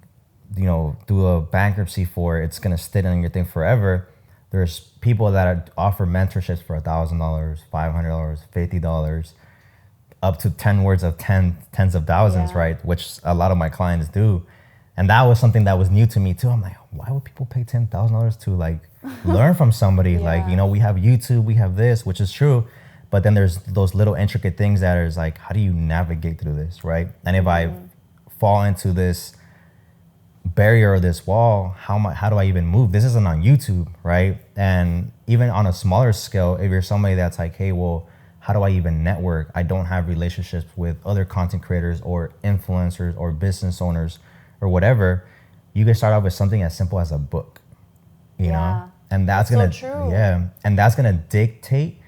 S1: you know, do a bankruptcy for, it's going to sit on your thing forever. There's people that offer mentorships for $1,000, $500, $50, up to 10 words of tens of thousands, right? Which a lot of my clients do. And that was something that was new to me too. I'm like, why would people pay $10,000 to like learn from somebody? Like, you know, we have YouTube, we have this, which is true. But then there's those little intricate things that is like, how do you navigate through this, right? And if I fall into this barrier or this wall, how do I even move? This isn't on YouTube, right? And even on a smaller scale, if you're somebody that's like, hey, well, how do I even network? I don't have relationships with other content creators or influencers or business owners or whatever. You can start off with something as simple as a book, you know? And that's gonna, and that's gonna dictate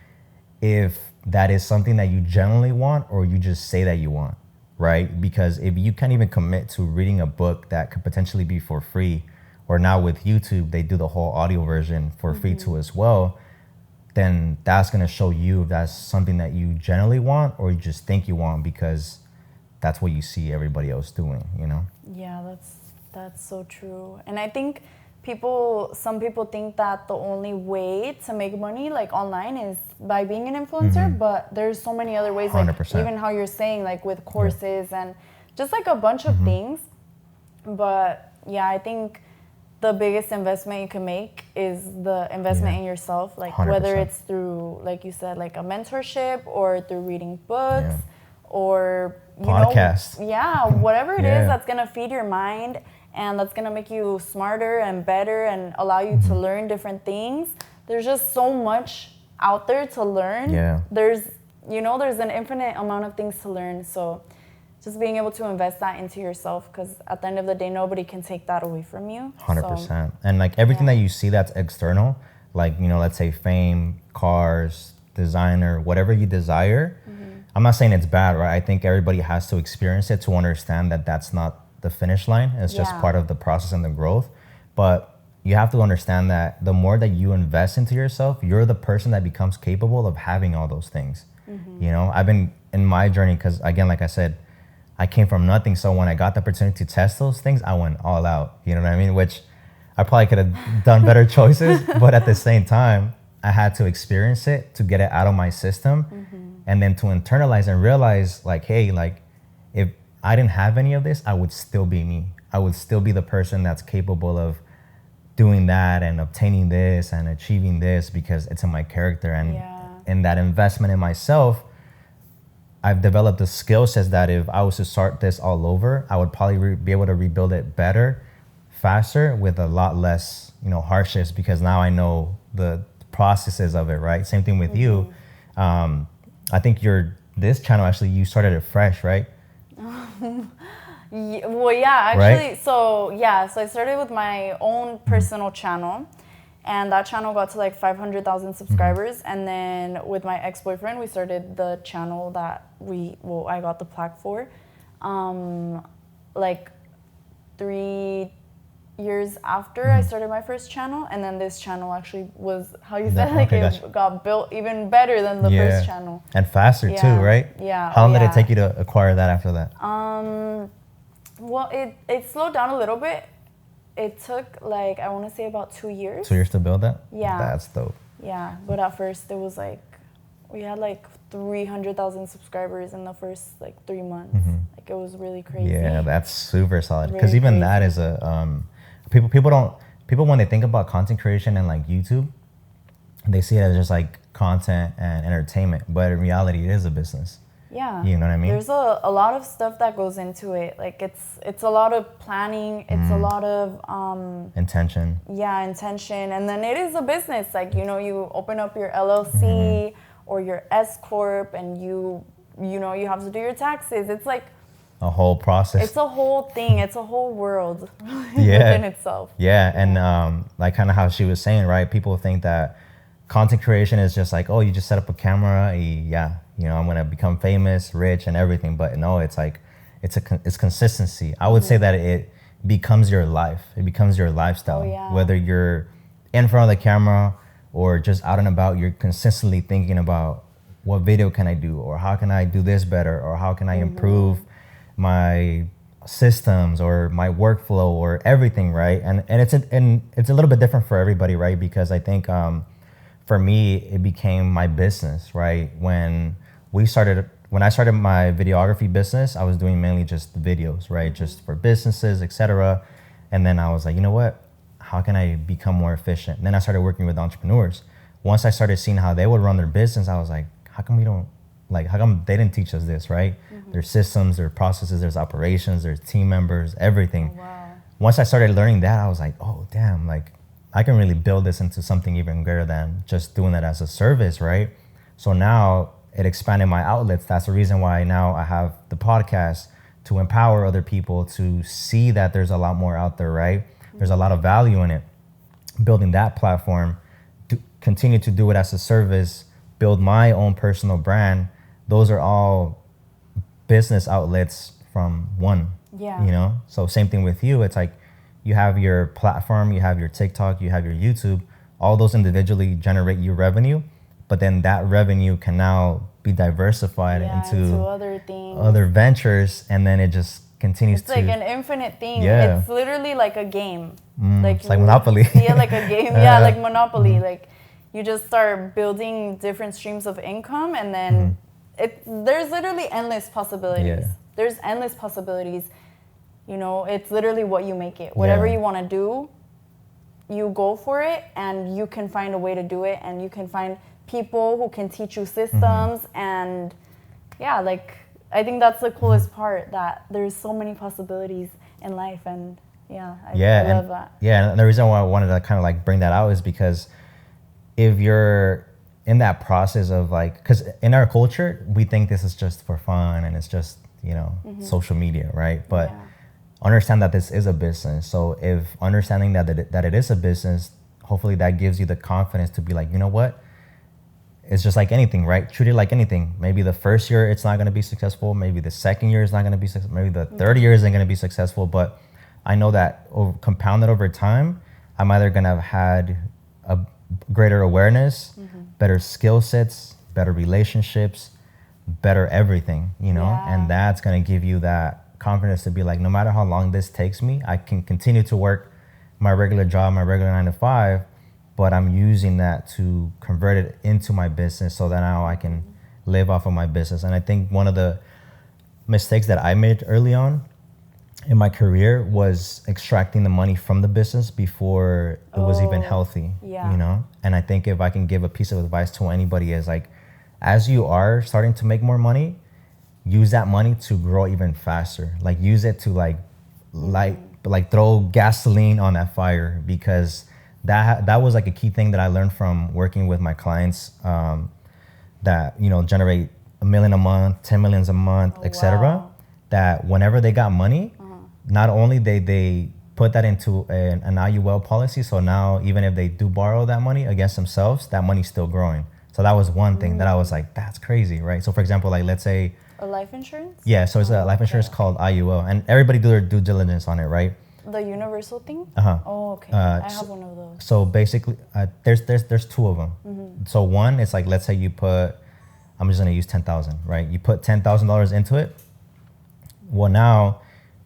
S1: if that is something that you genuinely want or you just say that you want, right? Because if you can't even commit to reading a book that could potentially be for free, or now with YouTube, they do the whole audio version for free too as well, then that's gonna show you if that's something that you generally want or you just think you want because that's what you see everybody else doing, you know?
S2: Yeah, that's so true. And I think some people think that the only way to make money like online is by being an influencer, but there's so many other ways, like
S1: 100%.
S2: even how you're saying, like with courses and just like a bunch of things. But yeah, I think the biggest investment you can make is the investment in yourself, like
S1: 100%.
S2: whether it's through, like you said, like a mentorship or through reading books or
S1: podcast.
S2: Whatever it is that's gonna feed your mind and that's gonna make you smarter and better and allow you to learn different things. There's just so much out there to learn. There's an infinite amount of things to learn. So just being able to invest that into yourself, because at the end of the day, nobody can take that away from you.
S1: 100%. And like everything that you see that's external, like, you know, let's say fame, cars, designer, whatever you desire, I'm not saying it's bad, right? I think everybody has to experience it to understand that that's not the finish line. It's just part of the process and the growth. But you have to understand that the more that you invest into yourself, you're the person that becomes capable of having all those things. You know, I've been in my journey, because again, like I said, I came from nothing. So when I got the opportunity to test those things, I went all out, you know what I mean? Which I probably could have done better choices, but at the same time, I had to experience it to get it out of my system. And then to internalize and realize like, hey, like if I didn't have any of this, I would still be me. I would still be the person that's capable of doing that and obtaining this and achieving this because it's in my character. And in that investment in myself, I've developed the skill sets that if I was to start this all over, I would probably be able to rebuild it better, faster, with a lot less, you know, hardships, because now I know the processes of it, right? Same thing with you. I think you're this channel, actually, you started it fresh, right?
S2: Well, yeah, actually,
S1: Right?
S2: so I started with my own personal channel, and that channel got to like 500,000 subscribers. And then with my ex-boyfriend, we started the channel that I got the plaque for, like 3 years after I started my first channel. And then this channel actually was, how you said, like,
S1: Okay,
S2: it
S1: gotcha.
S2: got built even better than the first channel.
S1: And faster too,
S2: Yeah.
S1: right?
S2: Yeah.
S1: How long did
S2: yeah.
S1: it take you to acquire that after that?
S2: Well, it slowed down a little bit. It took like, I want to say about 2 years.
S1: 2 years to build that?
S2: Yeah.
S1: That's dope.
S2: Yeah, but at first it was like, we had like 300,000 subscribers in the first like 3 months. Like, it was really crazy.
S1: Yeah, that's super solid. Because
S2: Really
S1: even
S2: crazy.
S1: that is a people when they think about content creation and like YouTube, they see it as just like content and entertainment. But in reality, it is a business.
S2: Yeah.
S1: You know what I mean?
S2: There's a lot of stuff that goes into it. Like, it's a lot of planning. It's a lot of
S1: Intention.
S2: intention. And then it is a business. Like, you know, you open up your LLC or your S corp, and you you have to do your taxes. It's like
S1: A whole process.
S2: it's a whole thing. It's a whole world
S1: Yeah.
S2: within itself.
S1: Yeah, and like kind of how she was saying, right? People think that content creation is just like, oh, you just set up a camera, I'm gonna become famous, rich, and everything. But no, it's like it's consistency. I would say that it becomes your life. It becomes your lifestyle.
S2: Oh, yeah.
S1: Whether you're in front of the camera or just out and about, you're consistently thinking about what video can I do, or how can I do this better, or how can I improve my systems or my workflow or everything, right? And it's a little bit different for everybody, right? Because I think for me, it became my business, right? When I started my videography business, I was doing mainly just videos, right? Just for businesses, etc. And then I was like, you know what? How can I become more efficient? And then I started working with entrepreneurs. Once I started seeing how they would run their business, I was like, how come they didn't teach us this, right? There's systems, there's processes, there's operations, there's team members, everything.
S2: Oh, wow.
S1: Once I started learning that, I was like, oh, damn, like I can really build this into something even greater than just doing it as a service, right? So now it expanded my outlets. That's the reason why now I have the podcast, to empower other people to see that there's a lot more out there, right? There's a lot of value in it. Building that platform, to continue to do it as a service, build my own personal brand. Those are all business outlets from one.
S2: Yeah.
S1: So same thing with you. It's like you have your platform, you have your TikTok, you have your YouTube. All those individually generate you revenue, but then that revenue can now be diversified into
S2: other things,
S1: other ventures, and then it just continues
S2: it's like an infinite thing.
S1: Yeah.
S2: It's literally like a game.
S1: it's like Monopoly.
S2: See it like a game. Yeah, like Monopoly. Like, you just start building different streams of income, and then there's literally endless possibilities.
S1: Yeah.
S2: There's endless possibilities. It's literally what you make it. Whatever you want to do, you go for it, and you can find a way to do it, and you can find people who can teach you systems. And I think that's the coolest part, that there's so many possibilities in life. And I love that.
S1: Yeah, and the reason why I wanted to kind of like bring that out is because if you're in that process of like, because in our culture, we think this is just for fun and it's just, social media, right? But understand that this is a business. So if understanding that it is a business, hopefully that gives you the confidence to be like, you know what? It's just like anything, right? Treat it like anything. Maybe the first year it's not going to be successful. Maybe the second year is not going to be successful. Maybe the third year isn't going to be successful. But I know that compounded over time, I'm either going to have had a greater awareness, better skill sets, better relationships, better everything, and that's going to give you that confidence to be like, no matter how long this takes me, I can continue to work my regular job, my regular 9 to 5, but I'm using that to convert it into my business so that now I can live off of my business. And I think one of the mistakes that I made early on in my career was extracting the money from the business before it was even healthy, And I think if I can give a piece of advice to anybody is like, as you are starting to make more money, use that money to grow even faster. Like, use it to like throw gasoline on that fire, because that was like a key thing that I learned from working with my clients that, generate million a month, 10 millions a month, etc.
S2: Wow.
S1: That whenever they got money, not only they put that into an IUL policy, so now even if they do borrow that money against themselves, that money's still growing. So that was one thing that I was like, that's crazy, right? So for example, like let's say
S2: A life insurance?
S1: yeah, so it's a life insurance called IUL, and everybody do their due diligence on it, right?
S2: The universal thing?
S1: Uh-huh.
S2: Oh, okay. I have one of those.
S1: So basically, there's two of them. So one is like, let's say you put, I'm just gonna use 10,000, right? You put $10,000 into it. Well, now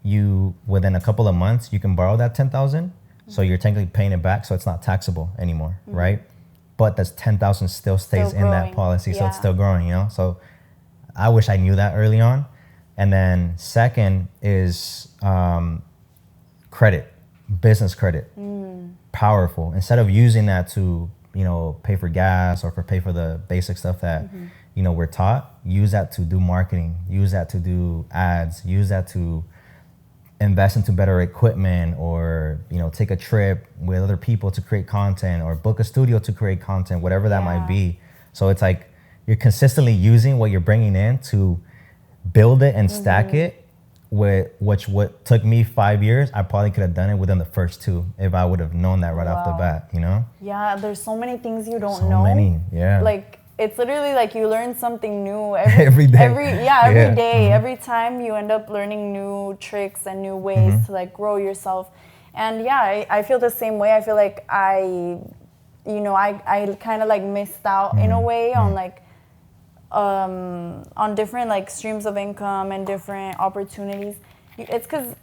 S1: you within a couple of months you can borrow that 10,000, so you're technically paying it back, so it's not taxable anymore, right? But that 10,000 still stays in that policy, so it's still growing, you know. So I wish I knew that early on. And then second is credit, business credit, powerful. Instead of using that to, you know, pay for gas or pay for the basic stuff that, you know, we're taught, use that to do marketing, use that to do ads, use that to invest into better equipment, or, you know, take a trip with other people to create content, or book a studio to create content, whatever that might be. So it's like you're consistently using what you're bringing in to build it and stack it, with what took me 5 years, I probably could have done it within the first 2 if I would have known that right off the bat, you know?
S2: Yeah, there's so many things you don't
S1: So
S2: know.
S1: many, yeah.
S2: Like, it's literally like you learn something new
S1: Every day.
S2: Every day. Every time you end up learning new tricks and new ways to like grow yourself. And yeah, I feel the same way. I feel like I kind of like missed out in a way on like on different like streams of income and different opportunities. It's because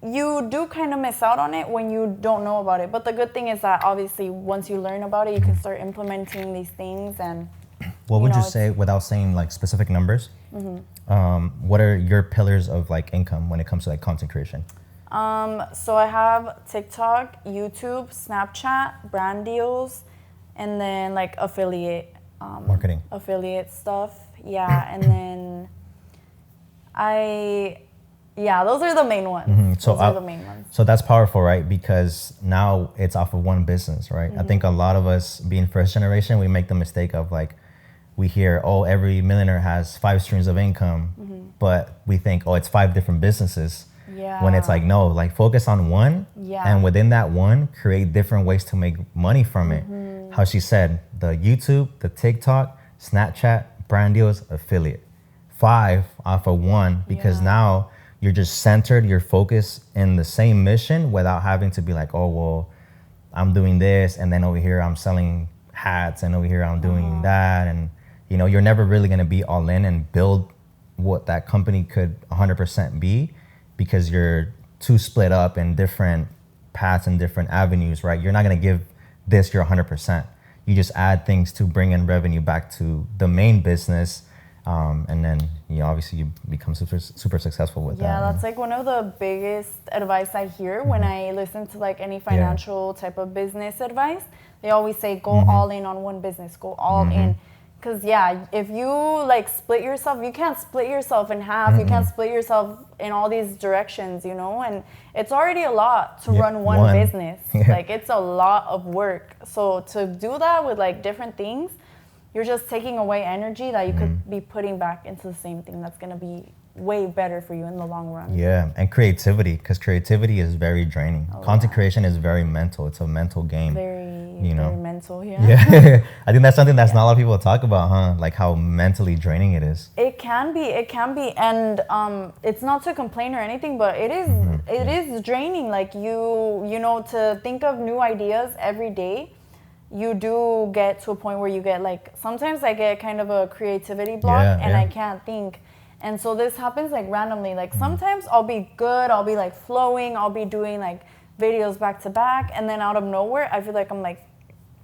S2: you do kind of miss out on it when you don't know about it. But the good thing is that obviously once you learn about it, you can start implementing these things. And
S1: what would you say, without saying like specific numbers, what are your pillars of like income when it comes to like content creation?
S2: So I have TikTok, YouTube, Snapchat, brand deals, and then like affiliate
S1: Marketing.
S2: Affiliate stuff. Yeah. And then those are the main ones.
S1: So
S2: those are the main ones.
S1: So that's powerful, right? Because now it's off of one business, right? I think a lot of us being first generation, we make the mistake of like, we hear, oh, every millionaire has 5 streams of income, but we think, oh, it's 5 different businesses.
S2: Yeah.
S1: When it's like, no, like focus on one, and within that one, create different ways to make money from it. How she said, the YouTube, the TikTok, Snapchat, brand deals, affiliate. 5 off of one, because now you're just centered, you're focused in the same mission without having to be like, oh, well, I'm doing this, and then over here I'm selling hats, and over here I'm doing that. And, you know, you're never really going to be all in and build what that company could 100% be, because you're too split up in different paths and different avenues, right? You're not going to give this your 100%. You just add things to bring in revenue back to the main business. And then, you know, obviously you become super successful with that.
S2: Yeah, that's like one of the biggest advice I hear when I listen to like any financial type of business advice. They always say, go all in on one business, go all in. Because if you like split yourself, you can't split yourself in half. You can't split yourself in all these directions, you know, and it's already a lot to run one business. Like, it's a lot of work. So to do that with like different things, you're just taking away energy that you could be putting back into the same thing that's going to be way better for you in the long run.
S1: Yeah, and creativity, because creativity is very draining. Content creation is very mental. It's a mental game.
S2: Very mental,
S1: Yeah, I think that's something that's not a lot of people talk about, huh? Like how mentally draining it is.
S2: It can be, and it's not to complain or anything, but it is, it is draining. Like you know, to think of new ideas every day, you do get to a point where you get like, sometimes I get kind of a creativity block and I can't think. And so this happens like randomly. Like sometimes I'll be good, I'll be like flowing, I'll be doing like videos back to back, and then out of nowhere, I feel like I'm like,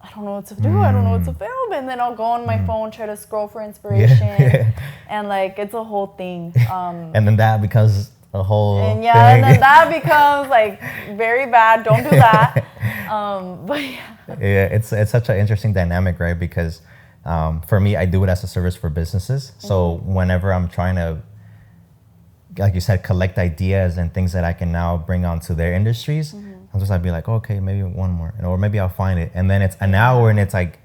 S2: I don't know what to do, I don't know what to film, and then I'll go on my phone, try to scroll for inspiration, and like it's a whole thing.
S1: And then that becomes a whole thing.
S2: And then that becomes like very bad. Don't do that. But
S1: it's such an interesting dynamic, right? Because for me, I do it as a service for businesses. So whenever I'm trying to, like you said, collect ideas and things that I can now bring onto their industries, I'd be like, okay, maybe one more, or maybe I'll find it. And then it's an hour, and it's like,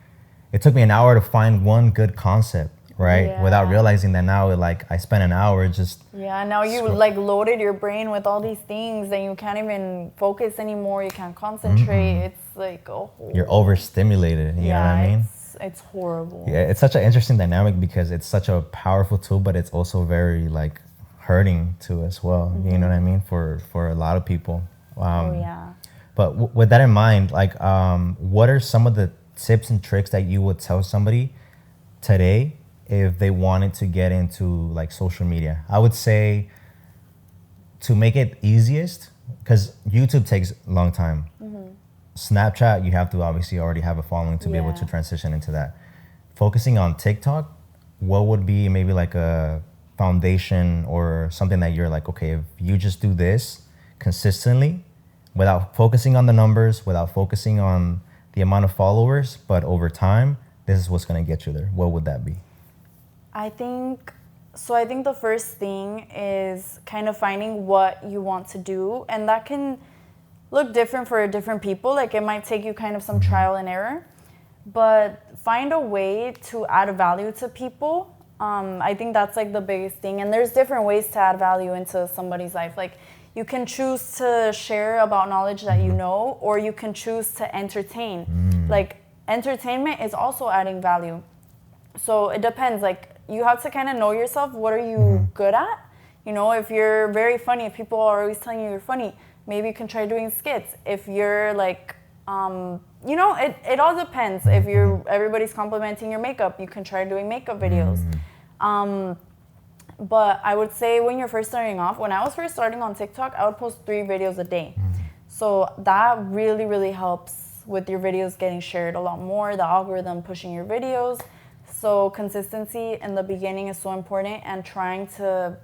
S1: it took me an hour to find one good concept right? Without realizing that now, like I spent an hour just.
S2: Yeah, now you like loaded your brain with all these things and you can't even focus anymore. You can't concentrate. It's like
S1: you're overstimulated. You know what I mean?
S2: It's horrible.
S1: Yeah, it's such an interesting dynamic because it's such a powerful tool, but it's also very like hurting too as well. You know what I mean? For a lot of people. But with that in mind, like, what are some of the tips and tricks that you would tell somebody today if they wanted to get into like social media? I would say to make it easiest, because YouTube takes a long time. Snapchat, you have to obviously already have a following to be able to transition into that. Focusing on TikTok, what would be maybe like a foundation or something that you're like, okay, if you just do this consistently without focusing on the numbers, without focusing on the amount of followers, but over time, this is what's going to get you there. What would that be?
S2: I think the first thing is kind of finding what you want to do, and that can look different for different people. Like it might take you kind of some trial and error, but find a way to add value to people. I think that's like the biggest thing. And there's different ways to add value into somebody's life. Like you can choose to share about knowledge that you know, or you can choose to entertain. Like entertainment is also adding value. So it depends. Like you have to kind of know yourself. What are you good at? You know, if you're very funny, if people are always telling you you're funny, maybe you can try doing skits. If you're like, you know, it all depends. If everybody's complimenting your makeup, you can try doing makeup videos. But I would say when you're first starting off, when I was first starting on TikTok, I would post 3 videos a day. So that really, really helps with your videos getting shared a lot more, the algorithm pushing your videos. So consistency in the beginning is so important, and trying to,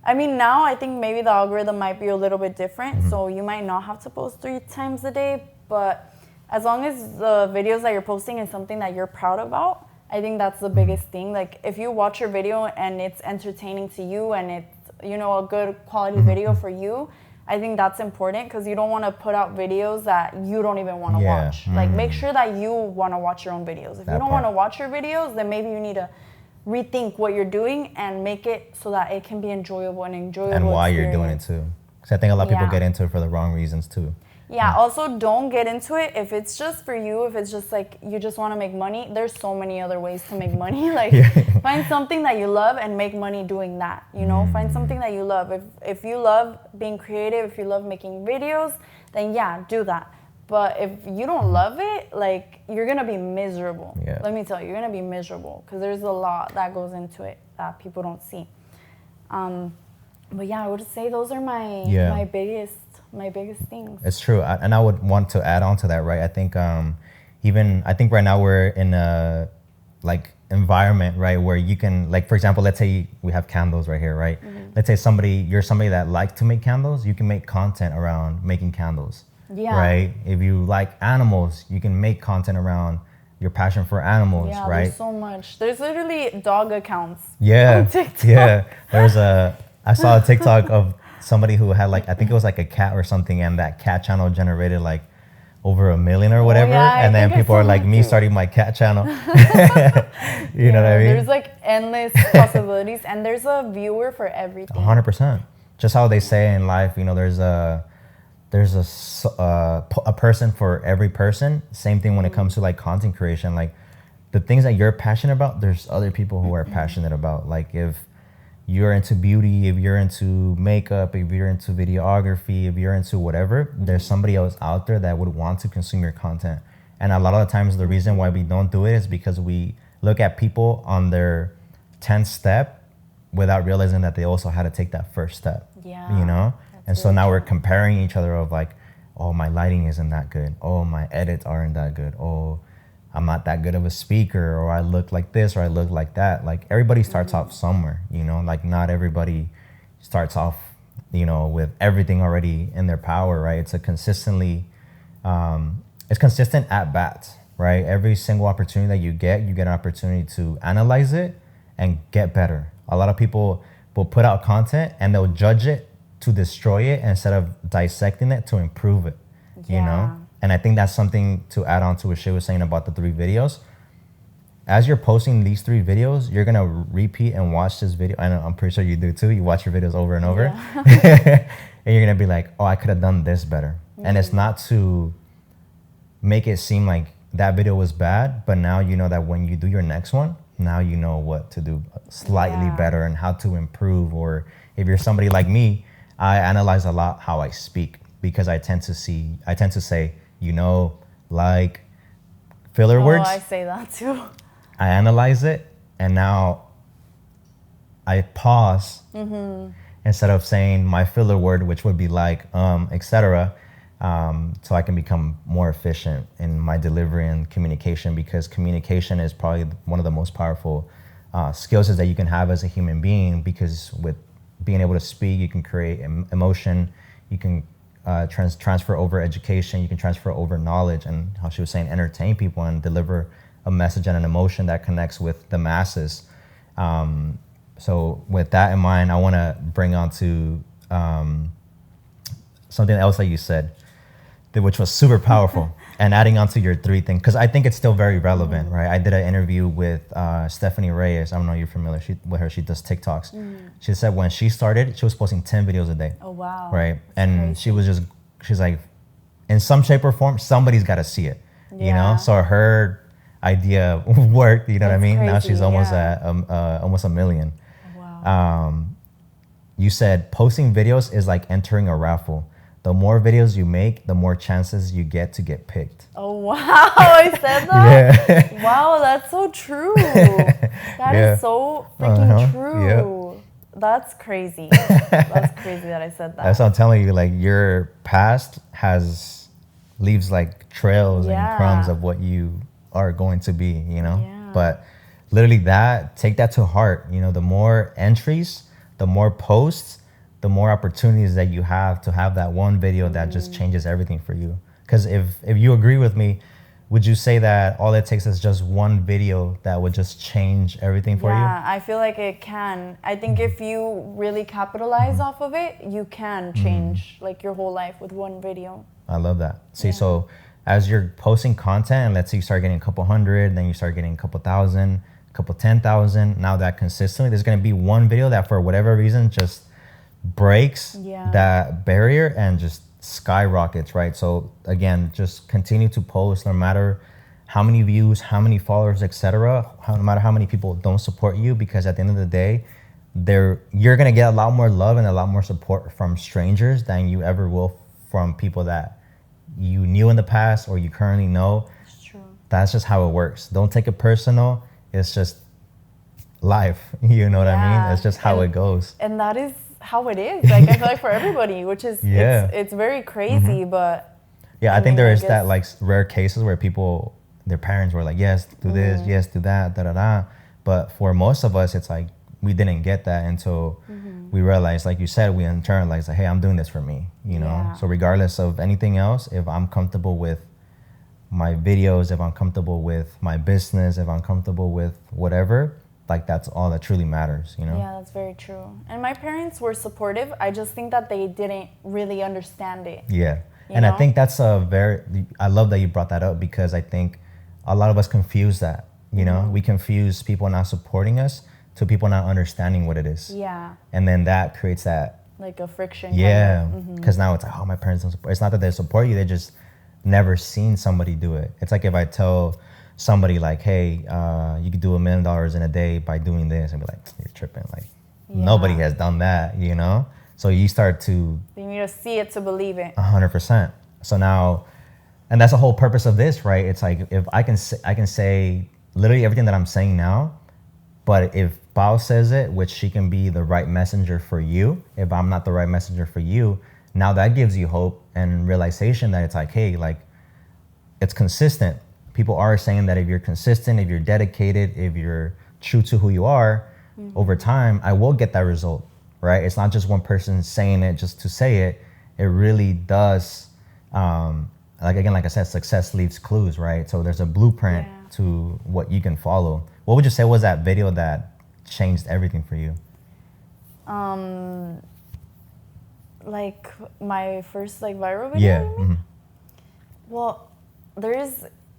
S2: I mean, now I think maybe the algorithm might be a little bit different. So you might not have to post 3 times a day, but as long as the videos that you're posting is something that you're proud about, I think that's the biggest thing. Like if you watch your video and it's entertaining to you and it's, you know, a good quality video for you, I think that's important, because you don't want to put out videos that you don't even want to watch. Like make sure that you want to watch your own videos. If you don't want to watch your videos, then maybe you need to rethink what you're doing and make it so that it can be enjoyable and
S1: why you're doing it too. Because I think a lot of people get into it for the wrong reasons too.
S2: Also don't get into it if it's just for you, if it's just like you just want to make money. There's so many other ways to make money. Like find something that you love and make money doing that, you know. Find something that you love. If you love being creative, if you love making videos, then do that. But if you don't love it, like you're gonna be miserable. Let me tell you, you're gonna be miserable, because there's a lot that goes into it that people don't see. But I would say those are my biggest things.
S1: It's true. And I would want to add on to that, right? I think I think right now we're in a like environment, right, where you can, like, for example, let's say we have candles right here, right? Let's say you're somebody that likes to make candles, you can make content around making candles. Right? If you like animals, you can make content around your passion for animals, right?
S2: There's so much. There's literally dog accounts
S1: on
S2: TikTok.
S1: I saw a TikTok of somebody who had like, I think it was like a cat or something, and that cat channel generated like over 1 million or whatever. And then people are like, me starting my cat channel. You know what I mean?
S2: There's like endless possibilities, and there's a viewer for everything.
S1: 100%. Just how they say in life, you know, there's a person for every person. Same thing when it comes to like content creation. Like the things that you're passionate about, there's other people who are passionate about. Like if you're into beauty, if you're into makeup, if you're into videography, if you're into whatever, there's somebody else out there that would want to consume your content. And a lot of the times the reason why we don't do it is because we look at people on their 10th step without realizing that they also had to take that first step. You know? And so now we're comparing each other of like, oh, my lighting isn't that good. Oh, my edits aren't that good. Oh, I'm not that good of a speaker, or I look like this, or I look like that. Like everybody starts off somewhere, you know, like not everybody starts off, you know, with everything already in their power, right? It's it's consistent at bats, right? Every single opportunity that you get an opportunity to analyze it and get better. A lot of people will put out content and they'll judge it to destroy it instead of dissecting it to improve it, you know? And I think that's something to add on to what she was saying about the 3 videos. as you're posting these 3 videos, you're gonna repeat and watch this video. I know, I'm pretty sure you do too. You watch your videos over and over,
S2: Yeah.
S1: and you're gonna be like, "Oh, I could have done this better." And it's not to make it seem like that video was bad, but now you know that when you do your next one, now you know what to do slightly better and how to improve. Or if you're somebody like me, I analyze a lot how I speak, because I tend to say, like filler words.
S2: I say that too.
S1: I analyze it, and now I pause instead of saying my filler word, which would be like, etc. So I can become more efficient in my delivery and communication, because communication is probably one of the most powerful skills that you can have as a human being, because with being able to speak, you can create emotion, you can transfer over education, you can transfer over knowledge, and how she was saying, entertain people and deliver a message and an emotion that connects with the masses. So with that in mind, I want to bring on to something else that you said, which was super powerful, and adding on to your 3 thing, because I think it's still very relevant, right? I did an interview with Stephanie Reyes. I don't know if you're familiar with her. She does TikToks. She said when she started, she was posting 10 videos a day.
S2: Oh, wow.
S1: Right? And she's like, in some shape or form, somebody's got to see it, you know? So her idea worked, you know what I mean?
S2: Crazy,
S1: now she's almost at almost 1 million.
S2: Oh, wow.
S1: You said posting videos is like entering a raffle. The more videos you make, the more chances you get to get picked.
S2: Oh, wow. I said that?
S1: Yeah.
S2: Wow, that's so true. That is so freaking true.
S1: Yep.
S2: That's crazy. That's crazy that I said that.
S1: That's what I'm telling you. Like, your past leaves like trails and crumbs of what you are going to be, you know?
S2: Yeah.
S1: But literally take that to heart. You know, the more entries, the more posts, the more opportunities that you have to have that one video that just changes everything for you. Because if you agree with me, would you say that all it takes is just one video that would just change everything for you?
S2: Yeah, I feel like it can. I think if you really capitalize off of it, you can change like your whole life with one video.
S1: I love that. See, so as you're posting content, and let's say you start getting a couple hundred, then you start getting a couple thousand, a couple 10,000, now that consistently, there's going to be one video that for whatever reason just breaks that barrier and just skyrockets, right? So again, just continue to post, no matter how many views, how many followers, etc. No matter how many people don't support you, because at the end of the day, you're gonna get a lot more love and a lot more support from strangers than you ever will from people that you knew in the past or you currently know.
S2: It's true.
S1: That's just how it works. Don't take it personal. It's just life. You know what I mean? It's just how it goes.
S2: And that is how it is. Like, I feel like for everybody, which is it's very crazy, but
S1: I think there is that like rare cases where people, their parents were like, yes, do this, yes, do that, da da da. But for most of us, it's like we didn't get that until we realized, like you said, we internalized like, hey, I'm doing this for me, you know? So regardless of anything else, if I'm comfortable with my videos, if I'm comfortable with my business, if I'm comfortable with whatever, like that's all that truly matters, you know?
S2: Yeah, that's very true. And my parents were supportive. I just think that they didn't really understand it.
S1: Yeah. And I think that's I love that you brought that up, because I think a lot of us confuse that, you know? We confuse people not supporting us to people not understanding what it is.
S2: Yeah.
S1: And then that creates that.
S2: Like a friction.
S1: Yeah. Because now it's like, oh, my parents don't support. It's not that they support you. They just never seen somebody do it. It's like if I tell somebody like, hey, you could do $1 million in a day by doing this, and be like, you're tripping. Like, nobody has done that, you know? So you start to...
S2: You need to see it to believe it.
S1: 100%. So now, and that's the whole purpose of this, right? It's like, if I can say literally everything that I'm saying now, but if Pao says it, which she can be the right messenger for you, if I'm not the right messenger for you, now that gives you hope and realization that it's like, hey, like, it's consistent. People are saying that if you're consistent, if you're dedicated, if you're true to who you are, over time, I will get that result, right? It's not just one person saying it just to say it. It really does, like I said, success leaves clues, right? So there's a blueprint to what you can follow. What would you say was that video that changed everything for you?
S2: Like my first like viral video?
S1: Yeah.
S2: Well,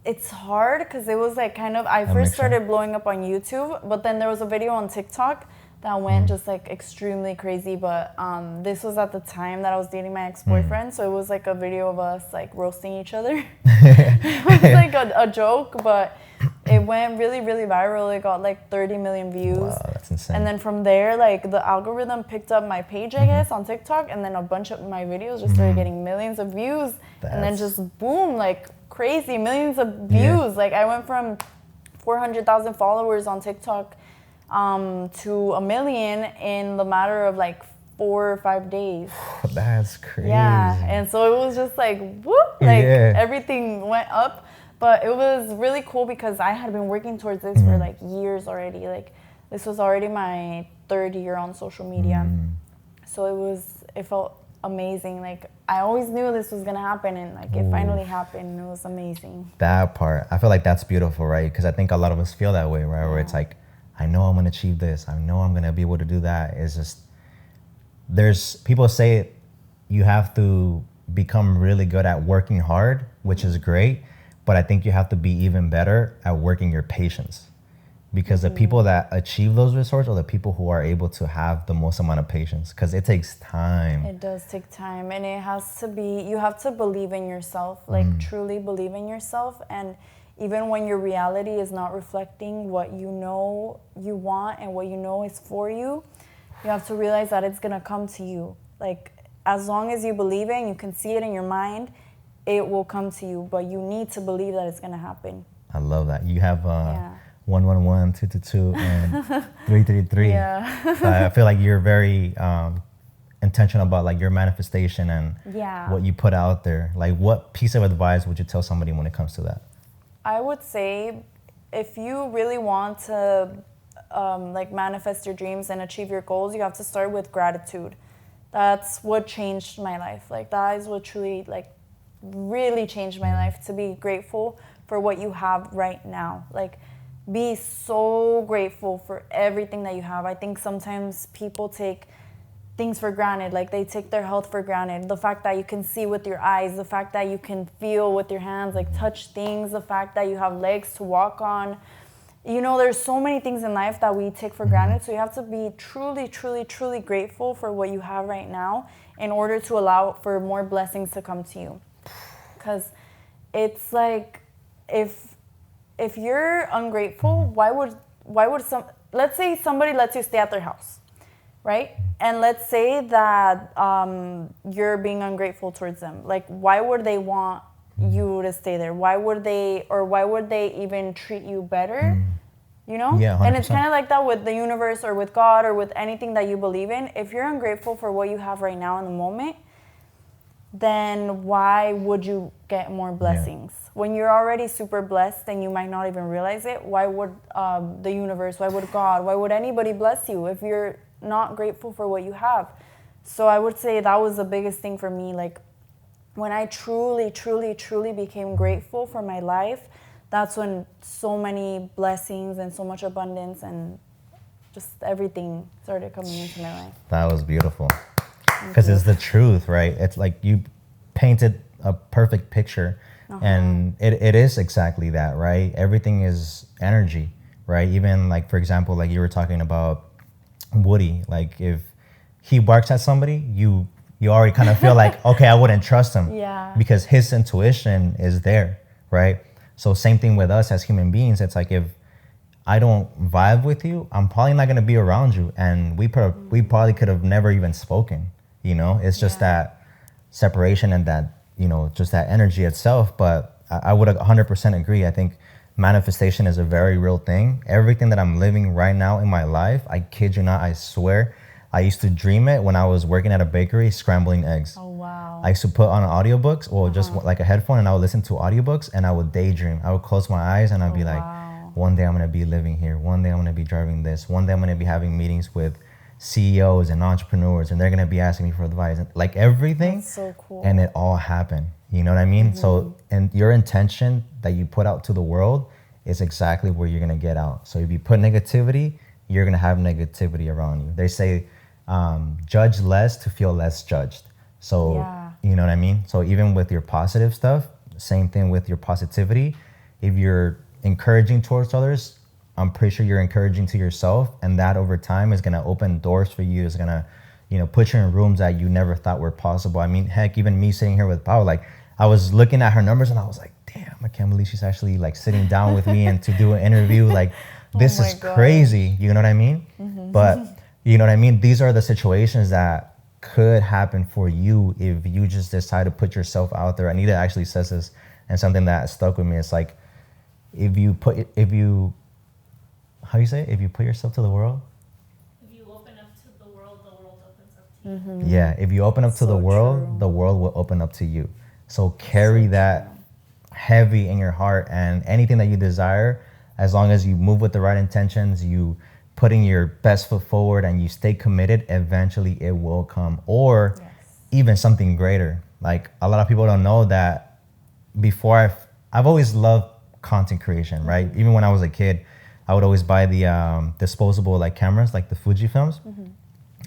S2: it's hard because it was like kind of, I first started blowing up on YouTube, but then there was a video on TikTok that went just like extremely crazy. But this was at the time that I was dating my ex-boyfriend, so it was like a video of us like roasting each other. It was like a joke, but it went really, really viral. It got like 30 million views.
S1: Wow, that's insane.
S2: And then from there, like the algorithm picked up my page, I guess, on TikTok, and then a bunch of my videos just started getting millions of views. And then just boom, like crazy, millions of views. Like I went from 400,000 followers on TikTok to 1 million in the matter of like 4 or 5 days.
S1: That's crazy.
S2: Yeah, and so it was just like whoop, like everything went up. But it was really cool because I had been working towards this for like years already. Like this was already my 3rd year on social media. So it felt amazing. Like I always knew this was gonna happen, and like it finally happened, and it was amazing.
S1: That part, I feel like that's beautiful, right? Because I think a lot of us feel that way, right? Where it's like, I know I'm gonna achieve this. I know I'm gonna be able to do that. It's just, there's people say you have to become really good at working hard, which is great. But I think you have to be even better at working your patience, because the people that achieve those results are the people who are able to have the most amount of patience, because it takes time.
S2: It does take time, and it has to be, you have to believe in yourself, like truly believe in yourself. And even when your reality is not reflecting what you know you want and what you know is for you, you have to realize that it's gonna come to you. Like as long as you believe it, you can see it in your mind, it will come to you, but you need to believe that it's gonna happen.
S1: I love that. You have 111, 222, and 333.
S2: Yeah.
S1: So I feel like you're very intentional about like your manifestation and what you put out there. Like what piece of advice would you tell somebody when it comes to that?
S2: I would say if you really want to like manifest your dreams and achieve your goals, you have to start with gratitude. That's what changed my life. Like that is what truly like really changed my life, to be grateful for what you have right now. Like be so grateful for everything that you have. I think sometimes people take things for granted, like they take their health for granted. The fact that you can see with your eyes, the fact that you can feel with your hands, like touch things, the fact that you have legs to walk on. You know, there's so many things in life that we take for granted. So you have to be truly, truly, truly grateful for what you have right now in order to allow for more blessings to come to you. Because it's like, if you're ungrateful, why would let's say somebody lets you stay at their house, right? And let's say that you're being ungrateful towards them. Like, why would they want you to stay there? Why would they even treat you better? You know?
S1: Yeah, 100%.
S2: And it's kind of like that with the universe or with God or with anything that you believe in. If you're ungrateful for what you have right now in the moment, then why would you get more blessings? When you're already super blessed and you might not even realize it, why would the universe, why would God, why would anybody bless you if you're not grateful for what you have? So I would say that was the biggest thing for me. Like when I truly, truly, truly became grateful for my life, that's when so many blessings and so much abundance and just everything started coming into my life.
S1: That was beautiful. Because it's the truth, right? It's like you painted a perfect picture, and it is exactly that, right? Everything is energy, right? Even like, for example, like you were talking about Woody, like if he barks at somebody, you already kind of feel like, okay, I wouldn't trust him, because his intuition is there, right? So same thing with us as human beings. It's like if I don't vibe with you, I'm probably not gonna be around you, and we probably could have never even spoken. You know, it's just that separation and that, you know, just that energy itself. But I would 100% agree. I think manifestation is a very real thing. Everything that I'm living right now in my life, I kid you not, I swear, I used to dream it when I was working at a bakery, scrambling eggs.
S2: Oh, wow.
S1: I used to put on audiobooks or just like a headphone, and I would listen to audiobooks and I would daydream. I would close my eyes and I'd be like, one day I'm going to be living here. One day I'm going to be driving this. One day I'm going to be having meetings with CEOs and entrepreneurs, and they're going to be asking me for advice, and like everything.
S2: That's so cool.
S1: And it all happened. You know what I mean? So, and your intention that you put out to the world is exactly where you're going to get out. So if you put negativity, you're going to have negativity around you. They say, judge less to feel less judged. So, you know what I mean? So even with your positive stuff, same thing with your positivity. if you're encouraging towards others, I'm pretty sure you're encouraging to yourself, and that over time is gonna open doors for you. Is gonna, put you in rooms that you never thought were possible. I mean, heck, even me sitting here with Paula, like I was looking at her numbers and I was like, damn, I can't believe she's actually like sitting down with me and to do an interview. Like, this is crazy. You know what I mean? But you know what I mean? These are the situations that could happen for you if you just decide to put yourself out there. Anita actually says this, and something that stuck with me. It's like, if you put yourself to the world.
S3: If you open up to the world opens up to you.
S1: Yeah, if you open up to the world,
S2: true.
S1: the world will open up to you. So carry that heavy in your heart, and anything that you desire, as long as you move with the right intentions, you putting your best foot forward and you stay committed, eventually it will come. Or even something greater. Like, a lot of people don't know that before I've always loved content creation, right? Even when I was a kid, I would always buy the disposable like cameras, like the Fuji films.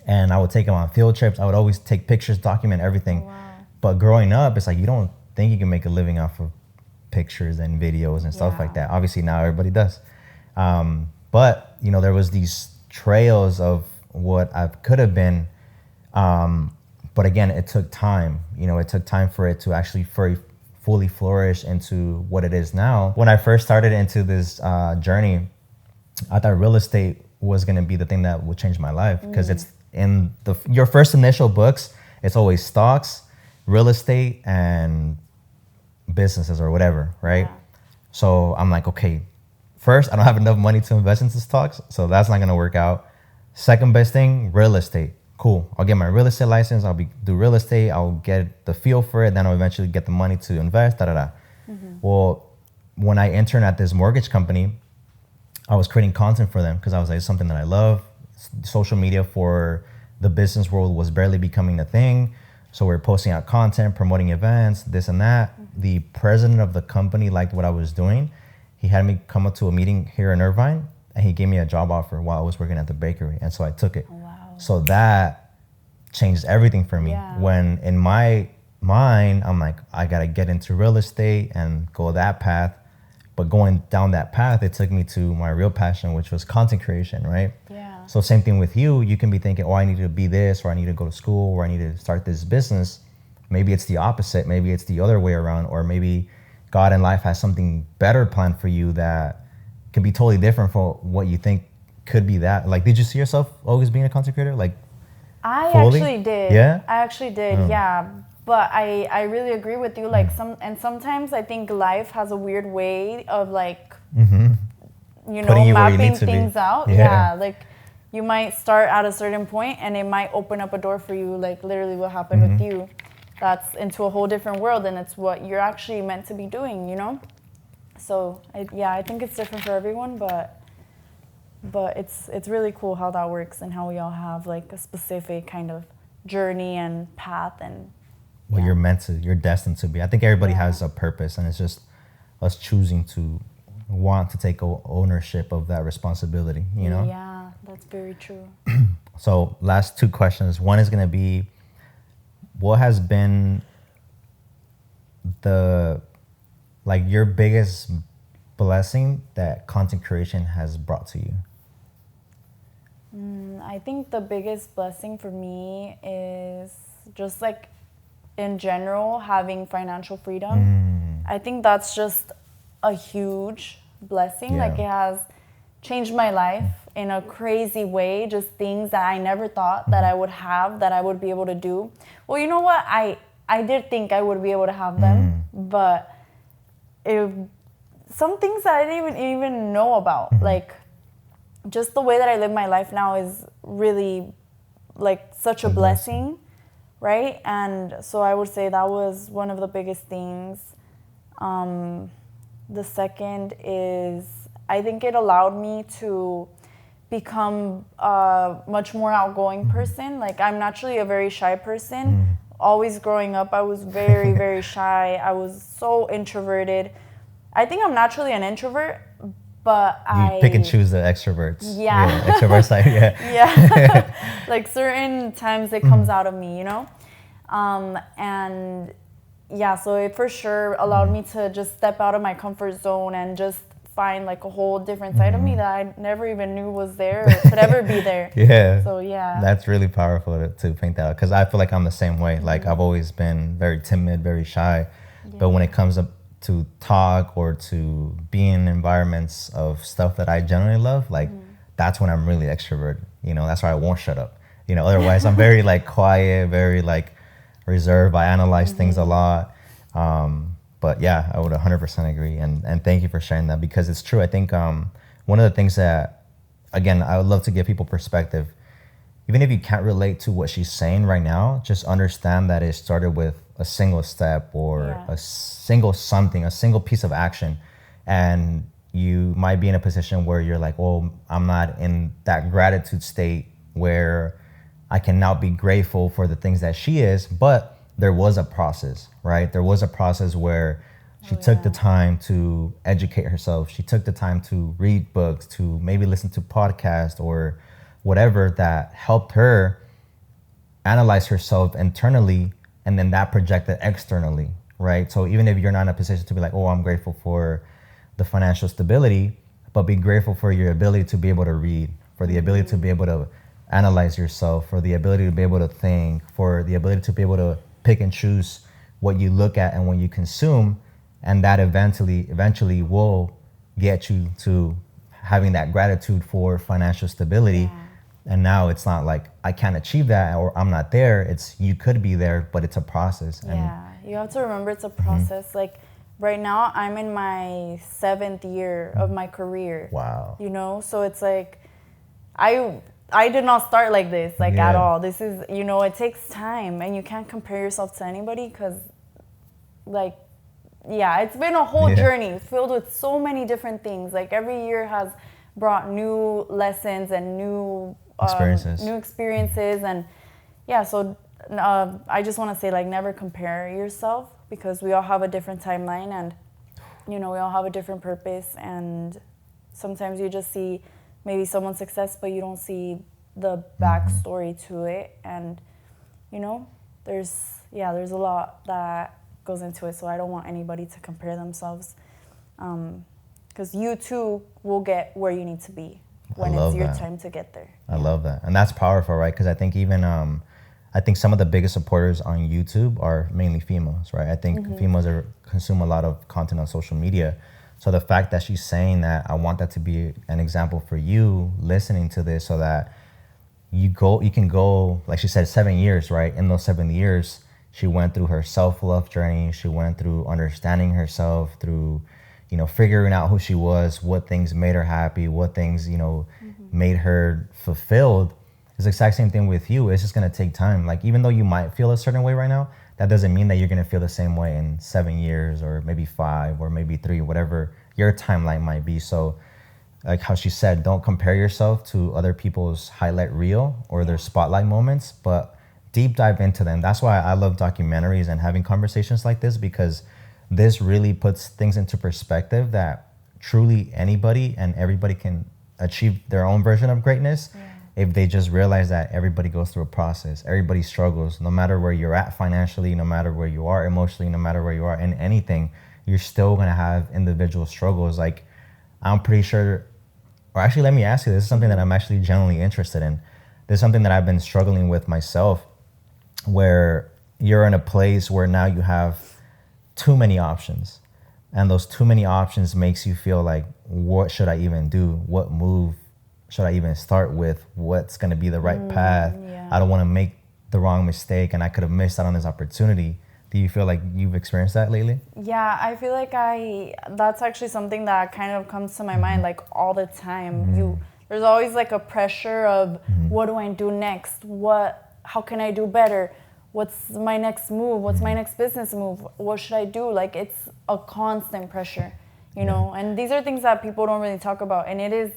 S1: And I would take them on field trips. I would always take pictures, document everything. But growing up, it's like, you don't think you can make a living off of pictures and videos and stuff like that. Obviously now everybody does. But there was these trails of what I could have been. But again, it took time. It took time for it to actually fully flourish into what it is now. When I first started into this journey, I thought real estate was going to be the thing that would change my life, because it's in your first initial books. It's always stocks, real estate, and businesses or whatever, right? So I'm like, okay, first, I don't have enough money to invest into stocks, so that's not gonna work out. Second best thing, real estate. Cool, I'll get my real estate license, do real estate, I'll get the feel for it, then I'll eventually get the money to invest, Well, when I interned at this mortgage company, I was creating content for them because I was like, it's something that I love. Social media for the business world was barely becoming a thing. So we're posting out content, promoting events, this and that. The president of the company liked what I was doing. He had me come up to a meeting here in Irvine, and he gave me a job offer while I was working at the bakery. And so I took it. So that changed everything for me. When in my mind, I'm like, I got to get into real estate and go that path. But going down that path, it took me to my real passion, which was content creation, right? So same thing with you. You can be thinking, oh, I need to be this, or I need to go to school, or I need to start this business. Maybe it's the opposite. Maybe it's the other way around. Or maybe God in life has something better planned for you that can be totally different from what you think could be that. Like, did you see yourself always being a content creator? Like,
S2: I
S1: fully?
S2: actually did.
S1: Yeah?
S2: I actually did, yeah. But I really agree with you. Like, sometimes I think life has a weird way of like, mapping things out. Yeah, like you might start at a certain point and it might open up a door for you, like literally what happened with you. That's into a whole different world, and it's what you're actually meant to be doing, So I think it's different for everyone, but it's really cool how that works and how we all have like a specific kind of journey and path and
S1: what you're destined to be. I think everybody has a purpose, and it's just us choosing to want to take ownership of that responsibility,
S2: Yeah, that's very true.
S1: So last two questions. One is going to be, what has been your biggest blessing that content creation has brought to you?
S2: I think the biggest blessing for me is just like in general having financial freedom. I think that's just a huge blessing. Like, it has changed my life in a crazy way. Just things that I never thought that I would have, that I would be able to do. Well, you know what? I did think I would be able to have them, but some things that I didn't even know about, like just the way that I live my life now is really like such a blessing, right? And so I would say that was one of the biggest things. The second is, I think it allowed me to become a much more outgoing person. Like, I'm naturally a very shy person. Always growing up, I was very, very shy. I was so introverted. I think I'm naturally an introvert, but
S1: you pick and choose the extroverts.
S2: Yeah.
S1: Extrovert side,
S2: Like certain times it comes out of me, And yeah, so it for sure allowed me to just step out of my comfort zone and just find like a whole different side of me that I never even knew was there or could ever be there.
S1: Yeah.
S2: So yeah.
S1: That's really powerful to paint that out, because I feel like I'm the same way. Like I've always been very timid, very shy. But when it comes up to talk or to be in environments of stuff that I generally love, like that's when I'm really extroverted. You know, that's why I won't shut up. You know, otherwise I'm very like quiet, very like reserved. I analyze things a lot. But yeah, I would 100% agree. And thank you for sharing that, because it's true. I think one of the things that, again, I would love to give people perspective. Even if you can't relate to what she's saying right now, just understand that it started with a single step or a single something, a single piece of action. And you might be in a position where you're like, oh, I'm not in that gratitude state where I can now be grateful for the things that she is. But there was a process, right? There was a process where she took the time to educate herself. She took the time to read books, to maybe listen to podcasts or whatever that helped her analyze herself internally, and then that projected externally, right? So even if you're not in a position to be like, oh, I'm grateful for the financial stability, but be grateful for your ability to be able to read, for the ability to be able to analyze yourself, for the ability to be able to think, for the ability to be able to pick and choose what you look at and what you consume, and that eventually will get you to having that gratitude for financial stability. And now it's not like I can't achieve that or I'm not there. It's you could be there, but it's a process.
S2: Yeah, you have to remember it's a process. Like right now, I'm in my 7th year of my career.
S1: Wow.
S2: You know, so it's like I did not start like this, like at all. This is, you know, it takes time, and you can't compare yourself to anybody because, like, yeah, it's been a whole journey filled with so many different things. Like every year has brought new lessons and new experiences, and yeah. So I just want to say, like, never compare yourself, because we all have a different timeline, and you know, we all have a different purpose, and sometimes you just see maybe someone's success, but you don't see the backstory to it. And, you know, there's a lot that goes into it. So I don't want anybody to compare themselves, because you too will get where you need to be when it's your time to get there.
S1: I love that. And that's powerful, right? Because I think even, I think some of the biggest supporters on YouTube are mainly females, right? I think females consume a lot of content on social media. So the fact that she's saying that, I want that to be an example for you listening to this, so that you can go, like she said, 7 years, right? In those 7 years, she went through her self-love journey. She went through understanding herself, through, you know, figuring out who she was, what things made her happy, what things, you know, made her fulfilled. It's the exact same thing with you. It's just going to take time. Like, even though you might feel a certain way right now, that doesn't mean that you're going to feel the same way in 7 years or maybe 5 or maybe 3, whatever your timeline might be. So like how she said, don't compare yourself to other people's highlight reel or their spotlight moments, but deep dive into them. That's why I love documentaries and having conversations like this, because this really puts things into perspective that truly anybody and everybody can achieve their own version of greatness. If they just realize that everybody goes through a process, everybody struggles, no matter where you're at financially, no matter where you are emotionally, no matter where you are in anything, you're still gonna have individual struggles. Like, I'm pretty sure, or actually let me ask you, this is something that I'm actually genuinely interested in. This is something that I've been struggling with myself, where you're in a place where now you have too many options. And those too many options makes you feel like, what should I even do? What move should I even start with? What's going to be the right path? I don't want to make the wrong mistake, and I could have missed out on this opportunity. Do you feel like you've experienced that lately?
S2: Yeah, I feel like that's actually something that kind of comes to my mind, like, all the time. There's always like a pressure of, what do I do next? How can I do better? What's my next move? What's my next business move? What should I do? Like, it's a constant pressure, you know? And these are things that people don't really talk about. And it is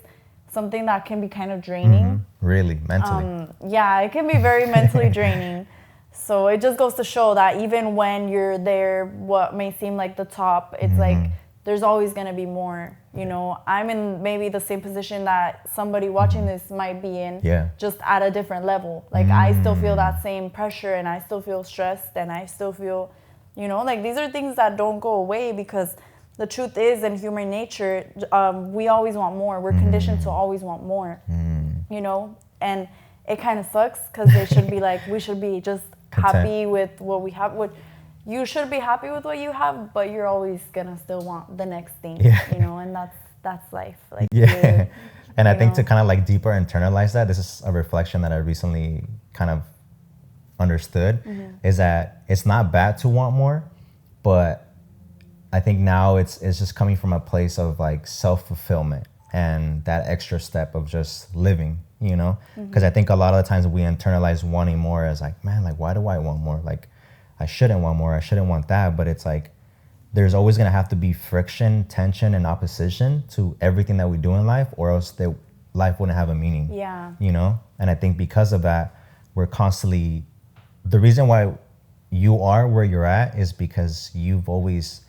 S2: something that can be kind of draining.
S1: Really, mentally.
S2: Yeah, it can be very mentally draining. So it just goes to show that even when you're there, what may seem like the top, it's like, there's always going to be more, you know? I'm in maybe the same position that somebody watching this might be in, just at a different level. Like, I still feel that same pressure, and I still feel stressed, and I still feel You know, like these are things that don't go away because the truth is in human nature, we always want more. We're conditioned to always want more, you know, and it kind of sucks because they should be like, we should be just happy with what we have. You should be happy with what you have, but you're always gonna still want the next thing, you know, and that's life. Like,
S1: and I think to kind of like deeper internalize that, this is a reflection that I recently kind of understood, is that it's not bad to want more, but I think now it's just coming from a place of like self-fulfillment and that extra step of just living, you know? Because I think a lot of the times we internalize wanting more as like, man, like, why do I want more? Like, I shouldn't want more. I shouldn't want that. But it's like, there's always going to have to be friction, tension, and opposition to everything that we do in life, or else life wouldn't have a meaning.
S2: Yeah.
S1: You know? And I think because of that, we're constantly, the reason why you are where you're at is because you've always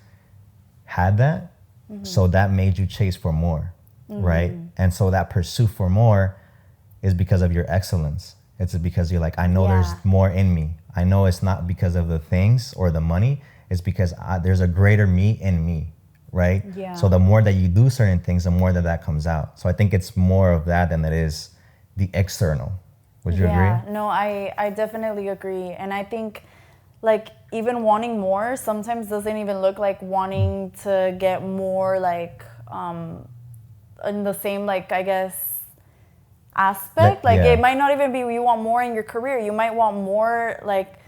S1: had that. So that made you chase for more, right? And so that pursuit for more is because of your excellence. It's because you're like, I know there's more in me. I know it's not because of the things or the money. It's because there's a greater me in me, right?
S2: Yeah.
S1: So the more that you do certain things, the more that comes out. So I think it's more of that than it is the external. Would you agree?
S2: No, I definitely agree. And I think like even wanting more sometimes doesn't even look like wanting to get more like in the same, like, I guess, aspect. Like it might not even be you want more in your career. You might want more, like,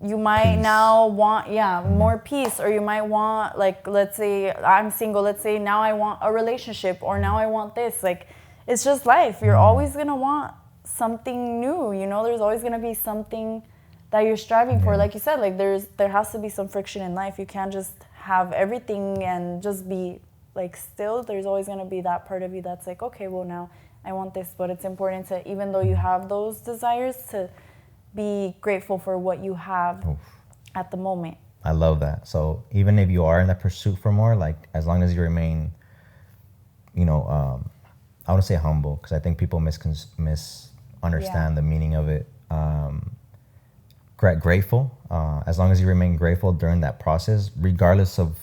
S2: you might
S1: peace.
S2: now want more peace, or you might want, like, let's say I'm single, let's say now I want a relationship, or now I want this. Like, it's just life. You're always gonna want something new, you know. There's always gonna be something that you're striving for. Like you said, like there has to be some friction in life. You can't just have everything and just be like still. There's always gonna be that part of you that's like, okay, well, now I want this. But it's important to, even though you have those desires, to be grateful for what you have at the moment.
S1: I love that. So even if you are in that pursuit for more, like, as long as you remain, you know, I want to say humble, because I think people misunderstand the meaning of it. Grateful, as long as you remain grateful during that process, regardless of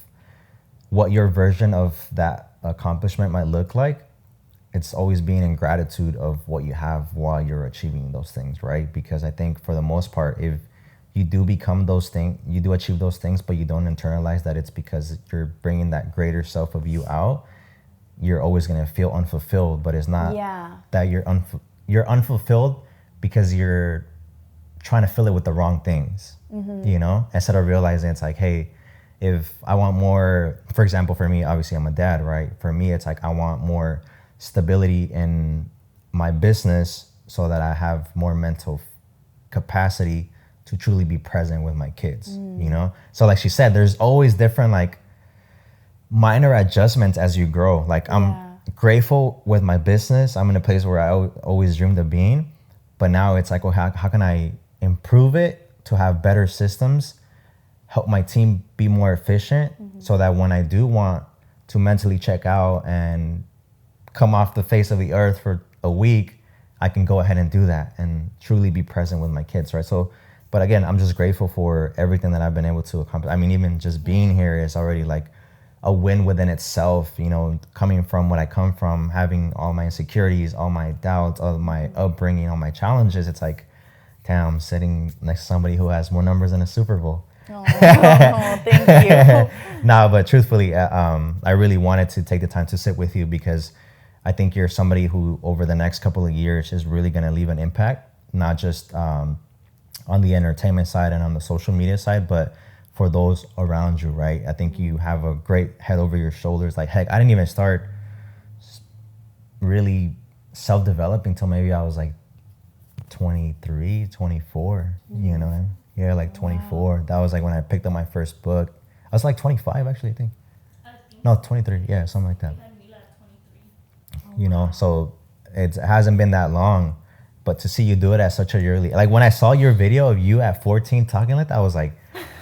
S1: what your version of that accomplishment might look like. It's always being in gratitude of what you have while you're achieving those things, right? Because I think for the most part, if you do become those things, you do achieve those things, but you don't internalize that it's because you're bringing that greater self of you out, you're always going to feel unfulfilled. But it's not that you're unfulfilled because you're trying to fill it with the wrong things, you know, instead of realizing it's like, hey, if I want more, for example, for me, obviously I'm a dad, right? For me, it's like, I want more stability in my business so that I have more mental capacity to truly be present with my kids, you know? So like she said, there's always different like minor adjustments as you grow. Like I'm grateful with my business. I'm in a place where I always dreamed of being, but now it's like, well, how can I improve it to have better systems, help my team be more efficient, so that when I do want to mentally check out and come off the face of the earth for a week, I can go ahead and do that and truly be present with my kids, right? So, but again, I'm just grateful for everything that I've been able to accomplish. I mean, even just being here is already like a win within itself, you know, coming from what I come from, having all my insecurities, all my doubts, all my upbringing, all my challenges. It's like, damn, I'm sitting next to somebody who has more numbers than a Super Bowl.
S2: Oh, thank you.
S1: No, but truthfully, I really wanted to take the time to sit with you because I think you're somebody who over the next couple of years is really going to leave an impact, not just on the entertainment side and on the social media side, but for those around you, right? I think you have a great head over your shoulders. Like, heck, I didn't even start really self-developing until maybe I was like 23, 24, you know what I mean? Yeah, like 24. That was like when I picked up my first book. I was like 25, actually, I think. No, 23. Yeah, something like that. You know, so it hasn't been that long, but to see you do it at such a early, like when I saw your video of you at 14 talking like that, I was like,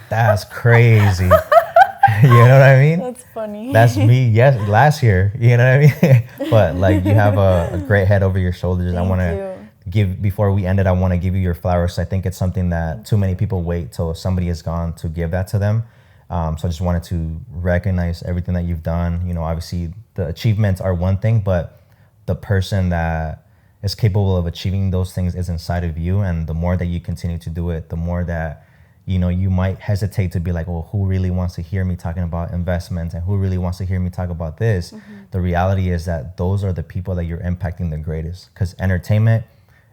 S1: that's crazy. You know what I mean?
S2: That's funny.
S1: That's me, yes, last year. You know what I mean? But like, you have a great head over your shoulders. I want to give, before we end it, I want to give you your flowers. I think it's something that too many people wait till somebody is gone to give that to them. So I just wanted to recognize everything that you've done. You know, obviously the achievements are one thing, but the person that is capable of achieving those things is inside of you. And the more that you continue to do it, the more that, you know, you might hesitate to be like, well, who really wants to hear me talking about investments and who really wants to hear me talk about this? The reality is that those are the people that you're impacting the greatest, because entertainment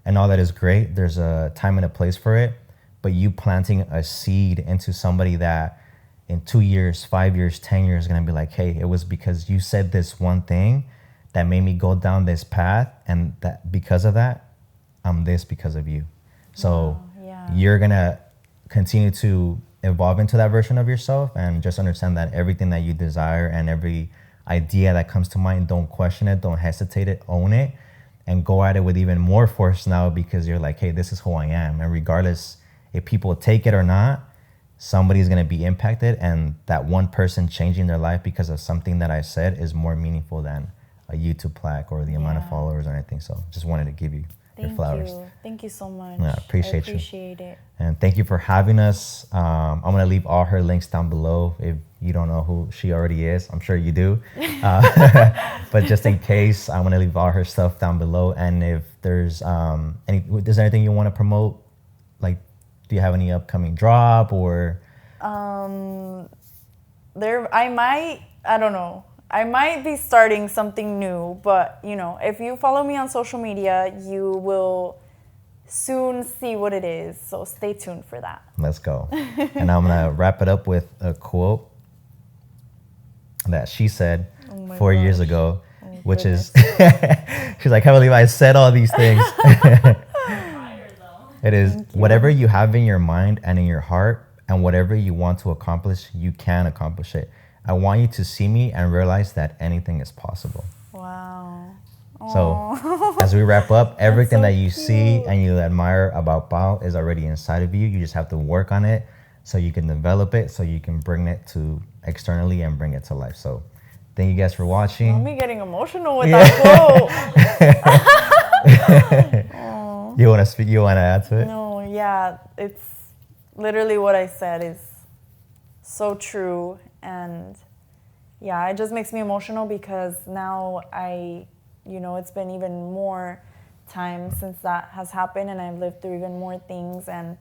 S1: and all that is great. There's a time and a place for it, but you planting a seed into somebody that in 2 years, 5 years, 10 years is going to be like, hey, it was because you said this one thing that made me go down this path. And that because of that, I'm this because of you. So you're going to continue to evolve into that version of yourself, and just understand that everything that you desire and every idea that comes to mind, don't question it, don't hesitate it, own it, and go at it with even more force now, because you're like, hey, this is who I am. And regardless if people take it or not, somebody's going to be impacted, and that one person changing their life because of something that I said is more meaningful than a YouTube plaque or the amount of followers or anything. So just wanted to give you your flowers.
S2: Thank you so much.
S1: Yeah, appreciate
S2: it.
S1: And thank you for having us. I'm going to leave all her links down below. If you don't know who she already is, I'm sure you do. But just in case, I'm going to leave all her stuff down below. And if there's anything you want to promote, like, do you have any upcoming drop or?
S2: I don't know. I might be starting something new, but you know, if you follow me on social media, you will soon see what it is. So stay tuned for that.
S1: Let's go. And I'm going to wrap it up with a quote that she said 4 years ago, which is, she's like, I can't believe I said all these things. It is, whatever you have in your mind and in your heart and whatever you want to accomplish, you can accomplish it. I want you to see me and realize that anything is possible.
S2: Wow.
S1: So as we wrap up, everything that you see and you admire about Pau is already inside of you. You just have to work on it so you can develop it, so you can bring it to externally and bring it to life. So thank you guys for watching.
S2: I'm getting emotional with that quote.
S1: You want to speak? You want to add to it?
S2: No, yeah, it's literally what I said is so true. And yeah, it just makes me emotional because now it's been even more time since that has happened, and I've lived through even more things. And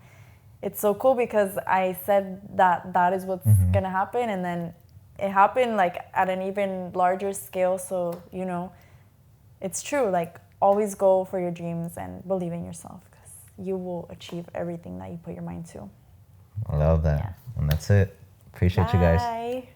S2: it's so cool because I said that is what's going to happen, and then it happened like at an even larger scale. So, you know, it's true. Like, always go for your dreams and believe in yourself, because you will achieve everything that you put your mind to.
S1: I love that. Yeah. And that's it. Appreciate you guys.
S2: Bye.